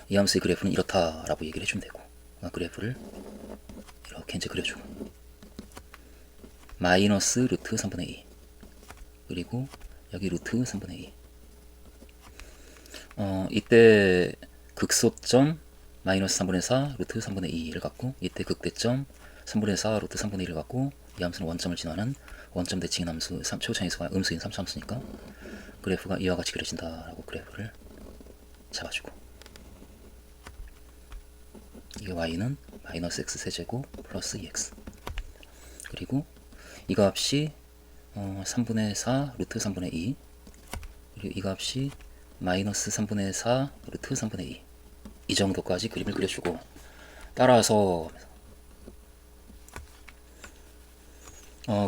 이 함수의 그래프는 이렇다라고 얘기를 해주면 되고 그래프를 이렇게 이제 그려주고 마이너스 루트 3분의 2 그리고 여기 루트 3분의 2 이때 극소점 마이너스 3분의 4 루트 3분의 2를 갖고 이때 극대점 3분의 4 루트 3분의 1을 갖고 이 함수는 원점을 지나는 원점 대칭인 함수 최고차함수가 음수인 3차함수니까 그래프가 이와 같이 그려진다라고 그래프를 잡아주고 이게 y는 마이너스 x 세제곱 플러스 2x 그리고 이 값이 3분의 4 루트 3분의 2 그리고 이 값이 마이너스 3분의 4 루트 3분의 2 이 정도까지 그림을 그려주고 따라서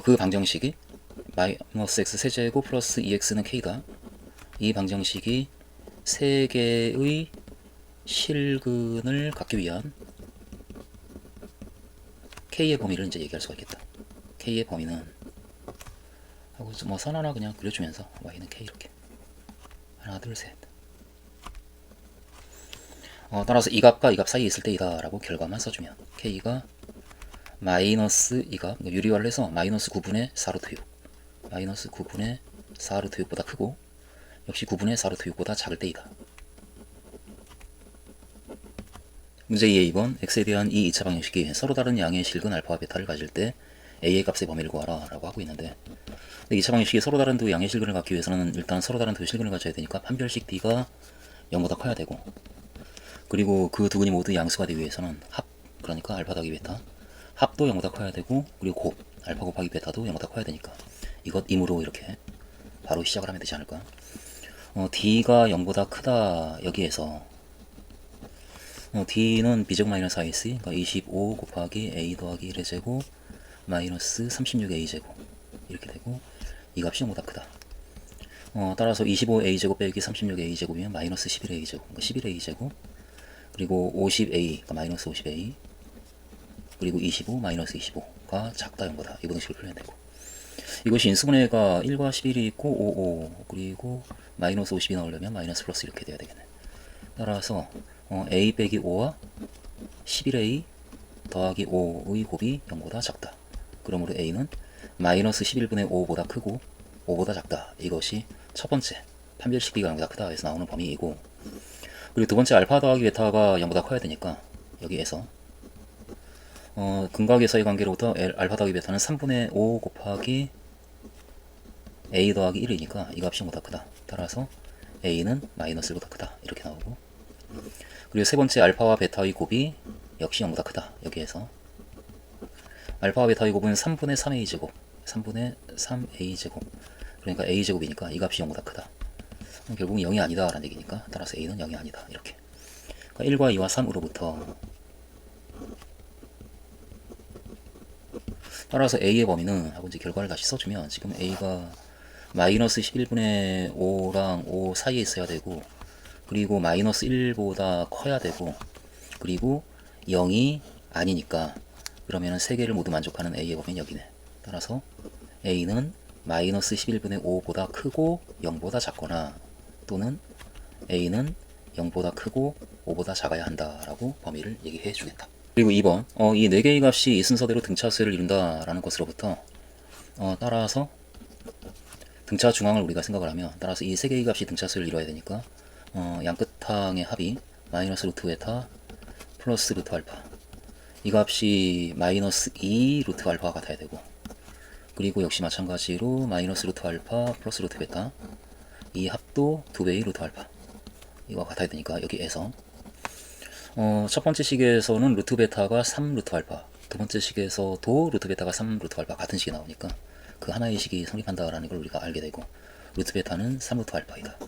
그 방정식이 마이너스 x 세제곱 플러스 2x는 k다 이 방정식이 3개의 실근을 갖기 위한 k의 범위를 이제 얘기할 수가 있겠다. k의 범위는 하고 뭐 선 하나 그냥 그려주면서 y는 k 이렇게 하나 둘 셋 따라서 이 값과 이 값 사이에 있을 때이다 라고 결과만 써주면 k가 마이너스 이 값 유리화를 해서 마이너스 9분의 4루트 6 마이너스 9분의 4루트 6보다 크고 역시 9분의 4루트 6보다 작을 때이다. 문제 2의 2번 x에 대한 이 2차 방정식이 서로 다른 양의 실근 알파와 베타를 가질 때 a의 값의 범위를 구하라 라고 하고 있는데 2차 방정식이 서로 다른 두 양의 실근을 갖기 위해서는 일단 서로 다른 두 실근을 가져야 되니까 판별식 d가 0보다 커야 되고 그리고 그 두 근이 모두 양수가 되기 위해서는 합 그러니까 알파 더하기 베타 합도 0보다 커야 되고 그리고 곱 알파 곱하기 베타도 0보다 커야 되니까 이것 임으로 이렇게 바로 시작을 하면 되지 않을까. d가 0보다 크다 여기에서 d는 b제곱 마이너스 ac 그러니까 25 곱하기 a 더하기 1의 제곱 마이너스 36a 제곱 이렇게 되고 이 값이 0보다 크다. 따라서 25a 제곱 빼기 36a 제곱이면 마이너스 11a 제곱 그러니까 11a 제곱 그리고 50a 그러니까 마이너스 50a 그리고 25 마이너스 25가 작다 0보다 이 방식으로 풀면 되고 이것이 인수분해가 1과 11이 있고 55 그리고 마이너스 50이 나오려면 마이너스 플러스 이렇게 돼야 되겠네. 따라서 a 빼기 5와 11a 더하기 5의 곱이 0보다 작다. 그러므로 a는 마이너스 11분의 5보다 크고 5보다 작다. 이것이 첫 번째 판별식 b가 0보다 크다 해서 나오는 범위이고 그리고 두 번째 알파 더하기 베타가 0보다 커야 되니까 여기에서 근각의 사이 관계로부터 알파 더하기 베타는 3분의 5 곱하기 a 더하기 1이니까 이 값이 0보다 크다. 따라서 a는 마이너스 1보다 크다 이렇게 나오고, 그리고 세 번째 알파와 베타의 곱이 역시 0보다 크다. 여기에서 알파와 베타의 곱은 3분의 3a제곱 3분의 3a제곱, 그러니까 a제곱이니까 이 값이 0보다 크다. 결국은 0이 아니다 라는 얘기니까 따라서 a는 0이 아니다 이렇게. 그러니까 1과 2와 3으로부터 따라서 a의 범위는 하고 이제 결과를 다시 써주면, 지금 a가 마이너스 11분의 5랑 5 사이에 있어야 되고, 그리고 마이너스 1보다 커야 되고, 그리고 0이 아니니까 그러면은 세 개를 모두 만족하는 a의 범위는 여기네. 따라서 a는 마이너스 11분의 5보다 크고 0보다 작거나, 또는 a는 0보다 크고 5보다 작아야 한다라고 범위를 얘기해 주겠다. 그리고 2번, 이 4개의 값이 이 순서대로 등차수를 이룬다라는 것으로부터 따라서 등차 중앙을 우리가 생각을 하면, 따라서 이 3개의 값이 등차수를 이뤄야 되니까 양끝항의 합이 마이너스 루트 베타 플러스 루트 알파, 이 값이 마이너스 2 루트 알파가 같아야 되고, 그리고 역시 마찬가지로 마이너스 루트 알파 플러스 루트 베타, 이 합도 2배의 루트 알파 이거 같아야 되니까, 여기에서 첫 번째 식에서는 루트 베타가 3 루트 알파, 두 번째 식에서도 루트 베타가 3 루트 알파 같은 식이 나오니까 그 하나의 식이 성립한다라는 걸 우리가 알게 되고, 루트 베타는 3 루트 알파이다.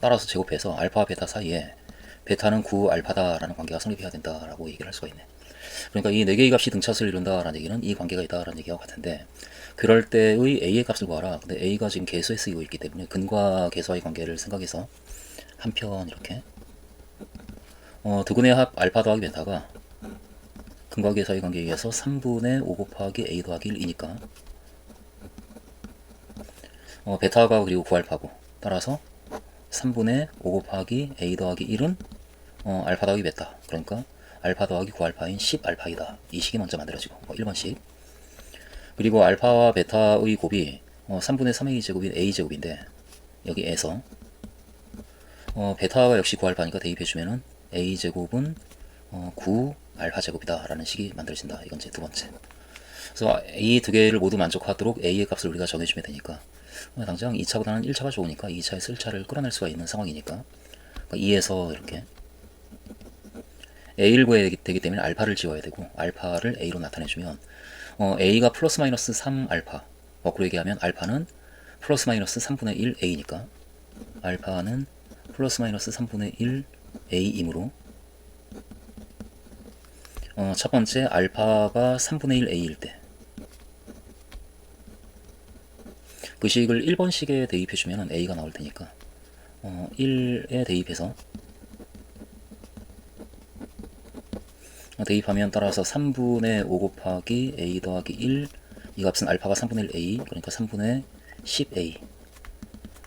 따라서 제곱해서 알파와 베타 사이에 베타는 9 알파다라는 관계가 성립해야 된다라고 얘기를 할 수가 있네. 그러니까 이 4개의 값이 등차수를 이룬다라는 얘기는 이 관계가 있다라는 얘기와 같은데, 그럴 때의 a의 값을 구하라. 근데 a가 지금 계수에 쓰이고 있기 때문에 근과 계수와의 관계를 생각해서 한편 이렇게 두근의 합 알파 더하기 베타가 근과 계수와의 관계에 의해서 3분의 5 곱하기 a 더하기 1이니까 베타가 그리고 9알파고, 따라서 3분의 5 곱하기 a 더하기 1은 알파 더하기 베타, 그러니까 알파 더하기 9알파인 10알파이다. 이 식이 먼저 만들어지고 1번식. 그리고 알파와 베타의 곱이 3분의 3a 제곱인 a 제곱인데, 여기에서 베타가 역시 9알파니까 대입해주면은 a 제곱은 9 알파 제곱이다 라는 식이 만들어진다. 이건 제 두 번째. 그래서 이 두 개를 모두 만족하도록 a의 값을 우리가 정해주면 되니까, 당장 2차보다는 1차가 좋으니까 2차에 쓸 차를 끌어낼 수가 있는 상황이니까, 2에서 이렇게 a를 구해야 되기 때문에 알파를 지워야 되고, 알파를 a로 나타내주면 a가 플러스 마이너스 3 알파, 거꾸로 얘기하면 알파는 플러스 마이너스 3분의 1 a니까 알파는 플러스 마이너스 3분의 1 a이므로 첫 번째 알파가 3분의 1 a일 때 그 식을 1번식에 대입해주면 a가 나올 테니까 1에 대입해서 대입하면, 따라서 3분의 5 곱하기 a 더하기 1, 이 값은 알파가 3분의 1 a, 그러니까 3분의 10a,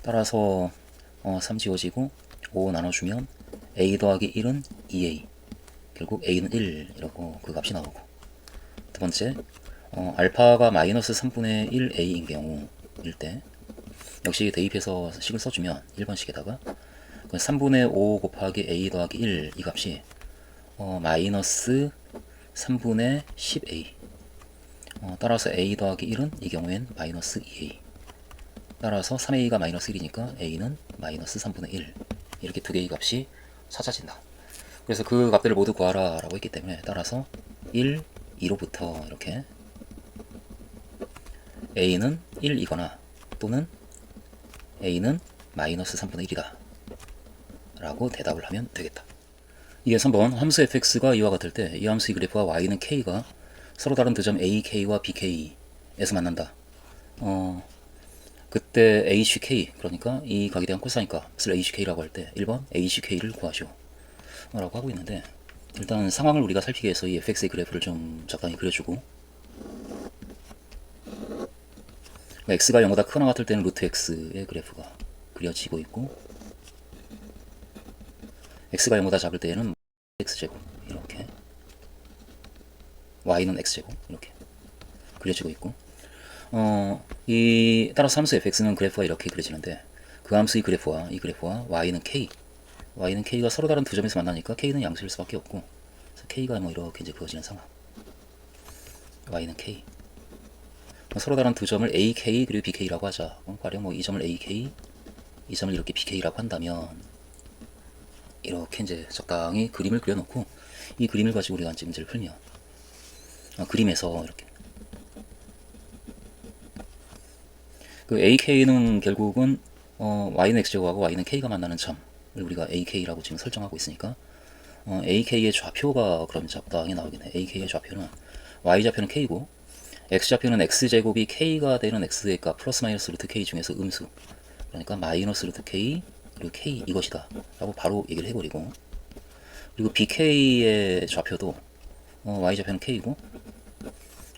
따라서 3 지워지고 5 나눠주면 a 더하기 1은 2a, 결국 a는 1 이라고 그 값이 나오고, 두 번째 알파가 마이너스 3분의 1 a인 경우일 때 역시 대입해서 식을 써주면 1번식에다가 3분의 5 곱하기 a 더하기 1, 이 값이 마이너스 3분의 10a, 따라서 a 더하기 1은 이 경우엔 마이너스 2a, 따라서 3a가 마이너스 1이니까 a는 마이너스 3분의 1, 이렇게 두 개의 값이 찾아진다. 그래서 그 값들을 모두 구하라 라고 했기 때문에, 따라서 1, 2로부터 이렇게 a는 1이거나 또는 a는 마이너스 3분의 1이다 라고 대답을 하면 되겠다. 이게 3번, 함수 fx가 이와 같을 때 이 함수의 그래프와 y는 k가 서로 다른 두 점 ak와 bk에서 만난다. 그때 hk, 그러니까 이 각에 대한 코사인 값을 hk라고 할 때 1번 hk를 구하시오 라고 하고 있는데, 일단 상황을 우리가 살피기 위해서 이 fx의 그래프를 좀 적당히 그려주고, x가 0보다 크거나 같을 때는 루트 x의 그래프가 그려지고 있고, x가 0보다 작을 때에는 x제곱 이렇게, y는 x제곱 이렇게 그려지고 있고, 따라서 함수 fx는 그래프가 이렇게 그려지는데, 그 함수의 그래프와 이 그래프와 y는 k가 서로 다른 두 점에서 만나니까 k는 양수일 수밖에 없고, 그래서 k가 뭐 이렇게 이제 그어지는 상황. y는 k, 서로 다른 두 점을 AK 그리고 BK라고 하자. 가령 뭐 이 점을 AK, 이 점을 이렇게 BK라고 한다면 이렇게 이제 적당히 그림을 그려놓고 이 그림을 가지고 우리가 이제 문제를 풀면 그림에서 이렇게 그 AK는 결국은 Y는 X제곱하고 Y는 K가 만나는 점을 우리가 AK라고 지금 설정하고 있으니까 AK의 좌표가 그럼 적당히 나오겠네. AK의 좌표는 Y좌표는 K고 X좌표는 X제곱이 K가 되는 X의 값 플러스 마이너스 루트 K 중에서 음수, 그러니까 마이너스 루트 K 그리고 K 이것이다 라고 바로 얘기를 해버리고, 그리고 BK의 좌표도 Y좌표는 K고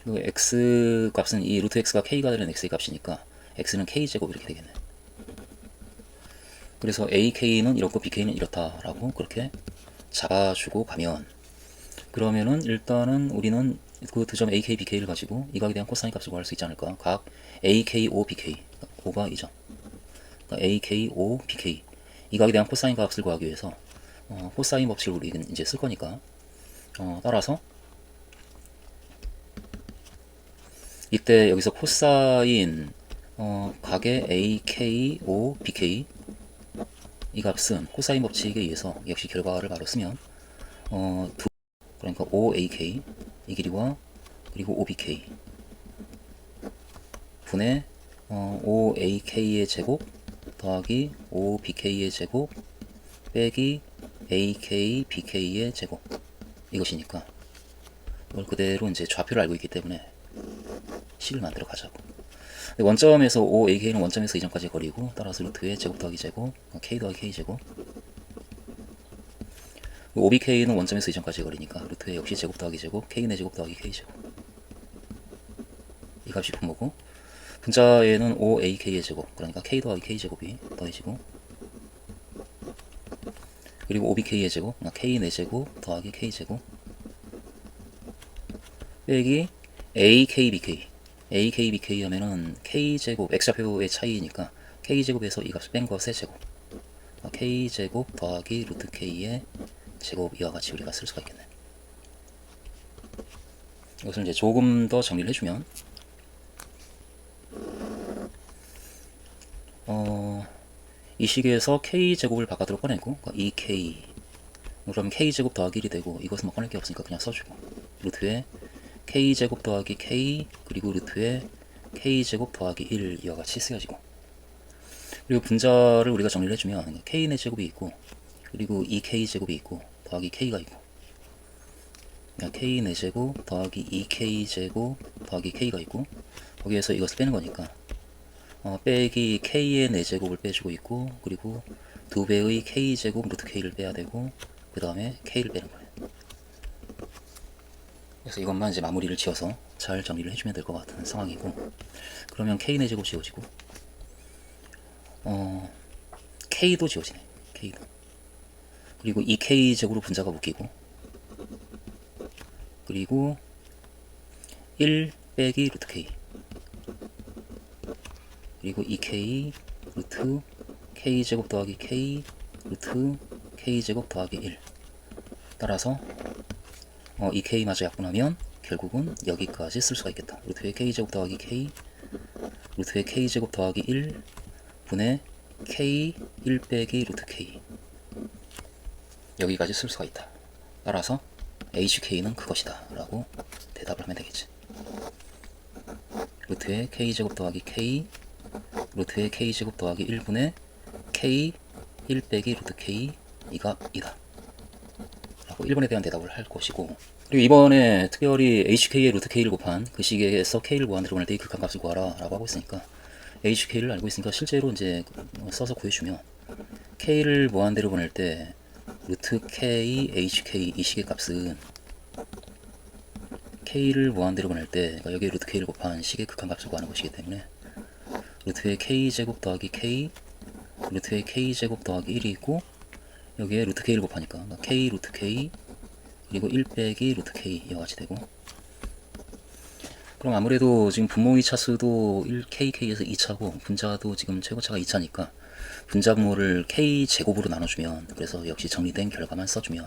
그리고 X 값은 이 루트 X가 K가 되는 X의 값이니까 X는 K제곱 이렇게 되겠네. 그래서 AK는 이렇고 BK는 이렇다라고 그렇게 잡아주고 가면, 그러면은 일단은 우리는 그 두 점 AK, BK를 가지고 이 각에 대한 코사인 값을 구할 수 있지 않을까. 각 AK, O, BK, 5가 이점, 그러니까 AK, O, BK 이 각에 대한 코사인 값을 구하기 위해서 코사인 법칙을 우리는 이제 쓸 거니까 따라서 이때 여기서 코사인 각의 AK, O, BK 이 값은 코사인 법칙에 의해서 역시 결과를 바로 쓰면 그러니까 OAK 이 길이와 그리고 OBK 분의 OAK의 제곱 더하기 OBK의 제곱 빼기 AK, BK의 제곱 이것이니까 이걸 그대로 이제 좌표를 알고 있기 때문에 식을 만들어 가자고. 원점에서 OAK는 원점에서 이점까지 거리고 따라서 루트의 제곱 더하기 제곱 K 더하기 K 제곱, OBK는 원점에서 이점까지 거리니까 루트의 역시 제곱 더하기 제곱 K 내 제곱 더하기 K 제곱 이 값이 분모고, 분자에는 OAK의 제곱 그러니까 K 더하기 K 제곱이 더해지고, 그리고 OBK의 제곱 K 내 제곱 더하기 K 제곱 빼기 AK, BK AK, BK 하면은 K제곱 X좌표의 차이니까 K제곱에서 이 값을 뺀 것의 제곱 K제곱 더하기 루트 K의 제곱 이와 같이 우리가 쓸 수가 있겠네. 이것을 이제 조금 더 정리를 해주면 이 식에서 K제곱을 바깥으로 꺼내고 그러니까 2K 그러면 K제곱 더하기 1이 되고, 이것은 뭐 꺼낼 게 없으니까 그냥 써주고 루트에 K제곱 더하기 K 그리고 루트에 K제곱 더하기 1 이와 같이 쓰여지고, 그리고 분자를 우리가 정리를 해주면 K의 제곱이 있고 그리고 2K제곱이 있고 더하기 K가 있고, K의 제곱 더하기 2K제곱 더하기 K가 있고, 거기에서 이것을 빼는 거니까 빼기 K의 4제곱을 빼주고 있고, 그리고 2배의 K제곱 루트 K를 빼야 되고 그 다음에 K를 빼는 거예요. 그래서 이것만 이제 마무리를 지어서 잘 정리를 해주면 될 것 같은 상황이고, 그러면 K 내 제곱 지워지고 K도 지워지네. K도. 그리고 2K 제곱으로 분자가 묶이고, 그리고 1 빼기 루트 K 그리고 2K 루트 K 제곱 더하기 K 루트 K 제곱 더하기 1 따라서 2K 마저 약분하면 결국은 여기까지 쓸 수가 있겠다. 루트의 K제곱 더하기 K 루트의 K제곱 더하기 1 분의 K 1 빼기 루트 K 여기까지 쓸 수가 있다. 따라서 HK는 그것이다 라고 대답을 하면 되겠지. 루트의 K제곱 더하기 K 루트의 K제곱 더하기 1분의 K 1 빼기 루트 K 이가 이다 라고 1번에 대한 대답을 할 것이고, 그리고 이번에 특별히 HK의 루트 K를 곱한 그 식에서 K를 무한대로 보낼 때 이 극한값을 구하라 라고 하고 있으니까 HK를 알고 있으니까 실제로 이제 써서 구해주면 K를 무한대로 보낼 때 루트 K, HK 이 식의 값은 K를 무한대로 보낼 때 그러니까 여기에 루트 K를 곱한 식의 극한값을 구하는 것이기 때문에 루트의 K제곱 더하기 K 루트의 K제곱 더하기 1이 있고, 여기에 루트 K를 곱하니까 K 루트 K 그리고 1 빼기 루트 K 이와 같이 되고, 그럼 아무래도 지금 분모의 차수도 1KK에서 2차고 분자도 지금 최고차가 2차니까 분자 분모를 K제곱으로 나눠주면, 그래서 역시 정리된 결과만 써주면,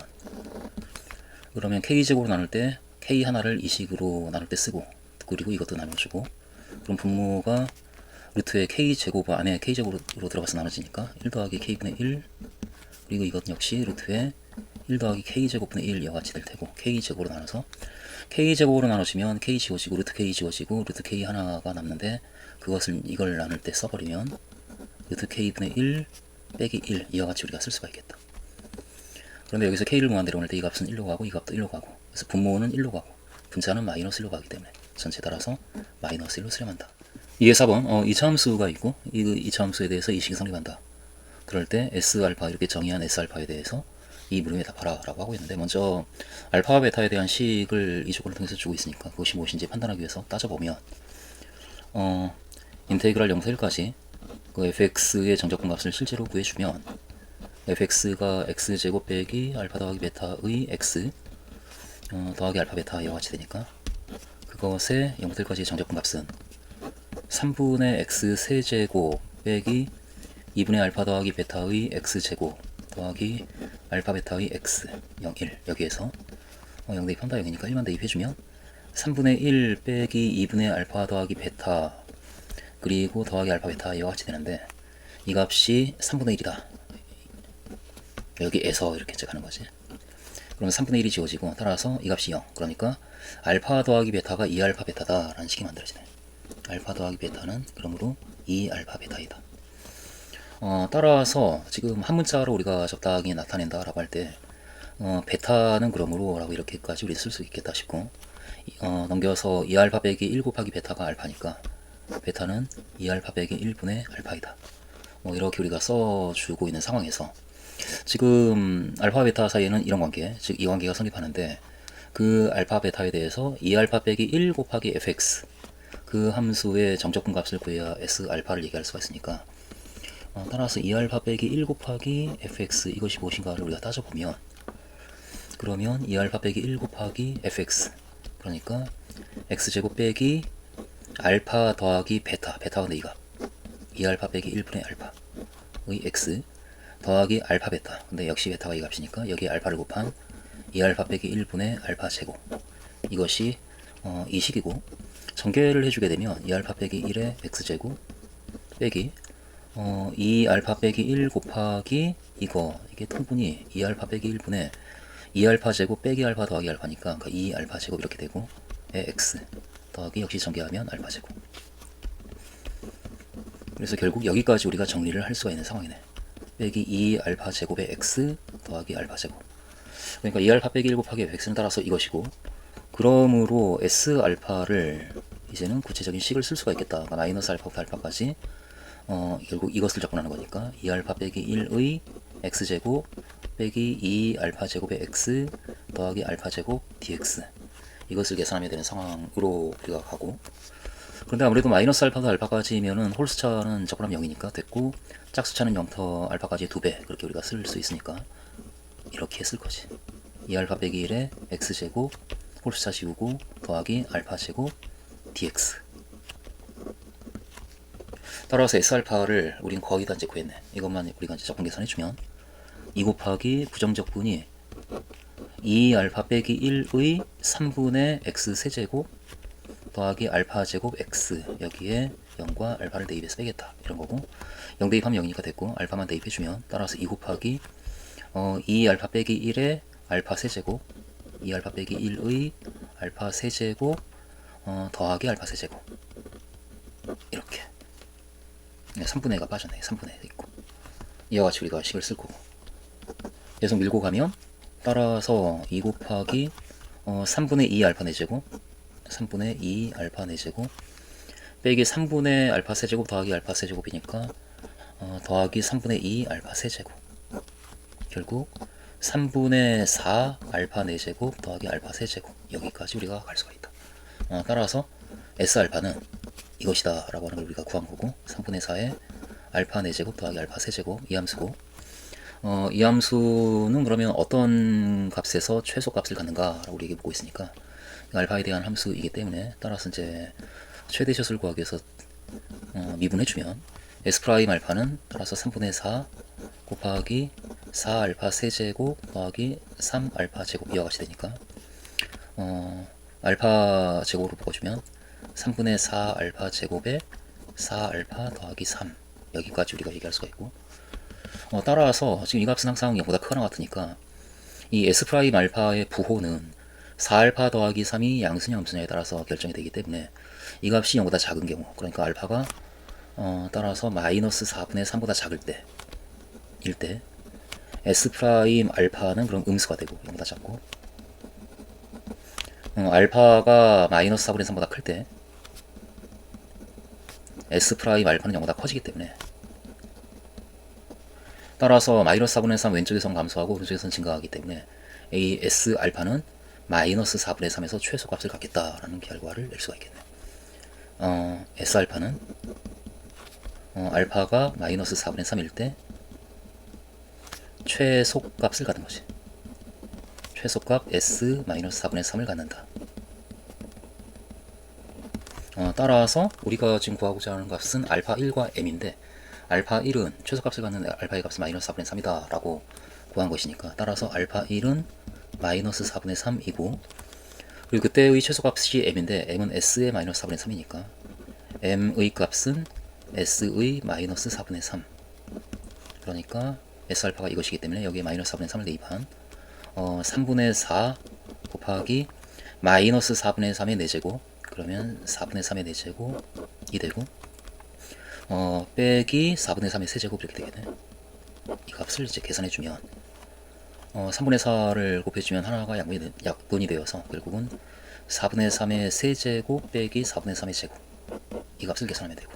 그러면 K제곱으로 나눌 때 K 하나를 이 식으로 나눌 때 쓰고, 그리고 이것도 나눠주고, 그럼 분모가 루트의 k제곱 안에 k제곱으로 들어가서 나눠지니까 1 더하기 k분의 1, 그리고 이것 역시 루트의 1 더하기 k제곱분의 1 이와 같이 될 테고, k제곱으로 나눠서 k제곱으로 나눠지면 k 지워지고 루트 k 지워지고 루트 k 하나가 남는데, 그것을 이걸 나눌 때 써버리면 루트 k분의 1 빼기 1 이와 같이 우리가 쓸 수가 있겠다. 그런데 여기서 k를 무한대로 할 때 이 값은 1로 가고 이 값도 1로 가고, 그래서 분모는 1로 가고 분자는 마이너스 1로 가기 때문에 전체 따라서 마이너스 1로 수렴한다. 이게 4번 2차 함수가 있고, 이 2차 함수에 대해서 이 식이 성립한다. 그럴 때 S알파 이렇게 정의한 S알파에 대해서 이 무림에 답하라 라고 하고 있는데, 먼저 알파와 베타에 대한 식을 이 조건을 통해서 주고 있으니까 그것이 무엇인지 판단하기 위해서 따져보면, 인테그랄 0에서 1까지 그 fx의 정적분 값을 실제로 구해주면 fx가 x제곱 빼기 알파 더하기 베타의 x 더하기 알파 베타 이와 같이 되니까, 그것의 0에서 1까지의 정적분 값은 3분의 x 세제곱 빼기 2분의 알파 더하기 베타의 x제곱 더하기 알파 베타의 x 0, 1 여기에서 0 대입한다 0이니까 1만 대입해주면 3분의 1 빼기 2분의 알파 더하기 베타 그리고 더하기 알파 베타 이와 같이 되는데, 이 값이 3분의 1이다 여기에서 이렇게 가는 거지. 그러면 3분의 1이 지워지고, 따라서 이 값이 0, 그러니까 알파 더하기 베타가 2알파 베타다 라는 식이 만들어지네. 알파 더하기 베타는 그러므로 2알파 베타이다. 따라서 지금 한 문자로 우리가 적당히 나타낸다 라고 할 때 베타는 그러므로 라고 이렇게까지 우리 쓸 수 있겠다 싶고, 넘겨서 2알파 빼기 1 곱하기 베타가 알파니까 베타는 2알파 빼기 1분의 알파이다. 이렇게 우리가 써주고 있는 상황에서 지금 알파 베타 사이에는 이런 관계, 즉 이 관계가 성립하는데, 그 알파 베타에 대해서 2알파 빼기 1 곱하기 fx 그 함수의 정적분 값을 구해야 s 알파를 얘기할 수가 있으니까, 따라서 2알파 빼기 1 곱하기 fx 이것이 무엇인가를 우리가 따져보면, 그러면 2알파 빼기 1 곱하기 fx 그러니까 x제곱 빼기 알파 더하기 베타, 베타가 내 이 값 2알파 빼기 1분의 알파의 x 더하기 알파 베타, 근데 역시 베타가 이 값이니까 여기에 알파를 곱한 2알파 빼기 1분의 알파 제곱, 이것이 이 식이고, 전개를 해주게 되면 2알파 빼기 1의 x제곱 빼기 2알파 빼기 1 곱하기 이게 통분이 2알파 빼기 1분의 2알파 제곱 빼기 알파 더하기 알파니까 2알파 제곱 이렇게 되고, x 더하기 역시 전개하면 알파 제곱. 그래서 결국 여기까지 우리가 정리를 할 수가 있는 상황이네. 빼기 2알파 제곱의 x 더하기 알파 제곱, 그러니까 2알파 빼기 1 곱하기 x는 따라서 이것이고, 그러므로 s 알파를 이제는 구체적인 식을 쓸 수가 있겠다. 그러니까 마이너스 알파부터 알파까지 결국 이것을 접근하는 거니까 2알파 빼기 1의 x제곱 빼기 2알파 제곱의 x 더하기 알파 제곱 dx, 이것을 계산하면 되는 상황으로 우리가 가고, 그런데 아무래도 마이너스 알파도 알파까지면은 홀수차는 적분하면 0이니까 됐고, 짝수차는 0터 알파까지 2배 그렇게 우리가 쓸 수 있으니까 이렇게 쓸 거지. 2알파 빼기 1의 x제곱 홀수차 지우고 더하기 알파 제곱 dx. 따라서 S알파를 우린 거의 다 이제 구했네. 이것만 우리가 이제 적분 계산해주면 2 곱하기 부정적분이 2알파 빼기 1의 3분의 x 세제곱 더하기 알파 제곱 x, 여기에 0과 알파를 대입해서 빼겠다 이런 거고, 0 대입하면 0이니까 됐고, 알파만 대입해주면 따라서 2 곱하기 2알파 빼기 1의 알파 세제곱 2알파 빼기 1의 알파 세제곱 더하기 알파 세제곱, 이렇게 3분의 1가 빠졌네. 3분의 1 있고, 이와 같이 우리가 식을 쓸 거고, 계속 밀고 가면 따라서 2 곱하기 3분의 2 알파 4제곱 3분의 2 알파 4제곱 빼기 3분의 알파 세제곱 더하기 알파 세제곱이니까 더하기 3분의 2 알파 세제곱, 결국 3분의 4 알파 4제곱 더하기 알파 세제곱, 여기까지 우리가 갈 수가 있다. 따라서 S알파는 이것이다 라고 하는 걸 우리가 구한 거고, 3분의 4의 알파 4제곱 더하기 알파 세제곱 이 함수고, 이 함수는 그러면 어떤 값에서 최소 값을 갖는가 라고 우리 얘기해 보고 있으니까, 알파에 대한 함수이기 때문에 따라서 이제 최대샷을 구하기 위해서 미분해주면 S 프라임 알파는 따라서 3분의 4 곱하기 4 알파 세제곱 더하기 3 알파 제곱 이와 같이 되니까, 알파 제곱으로 바꿔주면 3분의 4 알파 제곱에 4알파 더하기 3 여기까지 우리가 얘기할 수가 있고, 따라서 지금 이 값은 항상 0보다 크거나 같으니까 이 S 프라임 알파의 부호는 4알파 더하기 3이 양수냐 음수냐에 따라서 결정이 되기 때문에 이 값이 0보다 작은 경우, 그러니까 알파가 따라서 마이너스 4분의 3보다 작을 때, 일 때 S 프라임 알파는 그럼 음수가 되고 0보다 작고, 알파가 마이너스 4분의 3보다 클 때 S 프라임 알파는 0보다 커지기 때문에, 따라서 마이너스 4분의 3 왼쪽에선 감소하고 오른쪽에선 증가하기 때문에 이 S 알파는 마이너스 4분의 3에서 최소값을 갖겠다라는 결과를 낼 수가 있겠네요. S 알파는 알파가 마이너스 4분의 3일 때 최소값을 갖는 거지. 최소값 S 마이너스 4분의 3을 갖는다. 따라서 우리가 지금 구하고자 하는 값은 알파 1과 m인데, 알파 1은 최소값을 갖는 알파의 값은 마이너스 4분의 3이다 라고 구한 것이니까, 따라서 알파 1은 마이너스 4분의 3이고, 그리고 그때의 최소값이 m인데 m은 s의 마이너스 4분의 3이니까 m의 값은 s의 마이너스 4분의 3, 그러니까 s알파가 이것이기 때문에 여기에 마이너스 4분의 3을 대입한 3분의 4 곱하기 마이너스 4분의 3의 4제곱, 그러면 4분의 3의 4제곱이 되고, 빼기 4분의 3의 세제곱 이렇게 되겠네. 이 값을 이제 계산해주면 3분의 4를 곱해주면 하나가 약분이 되어서 결국은 4분의 3의 세제곱 빼기 4분의 3의 제곱, 이 값을 계산하면 되고,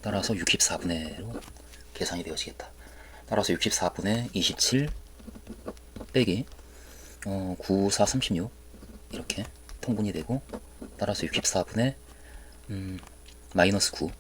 따라서 64분의로 계산이 되어지겠다. 따라서 64분의 27 빼기 9, 4, 36 이렇게 통분이 되고, 따라서 64분의 마이너스 9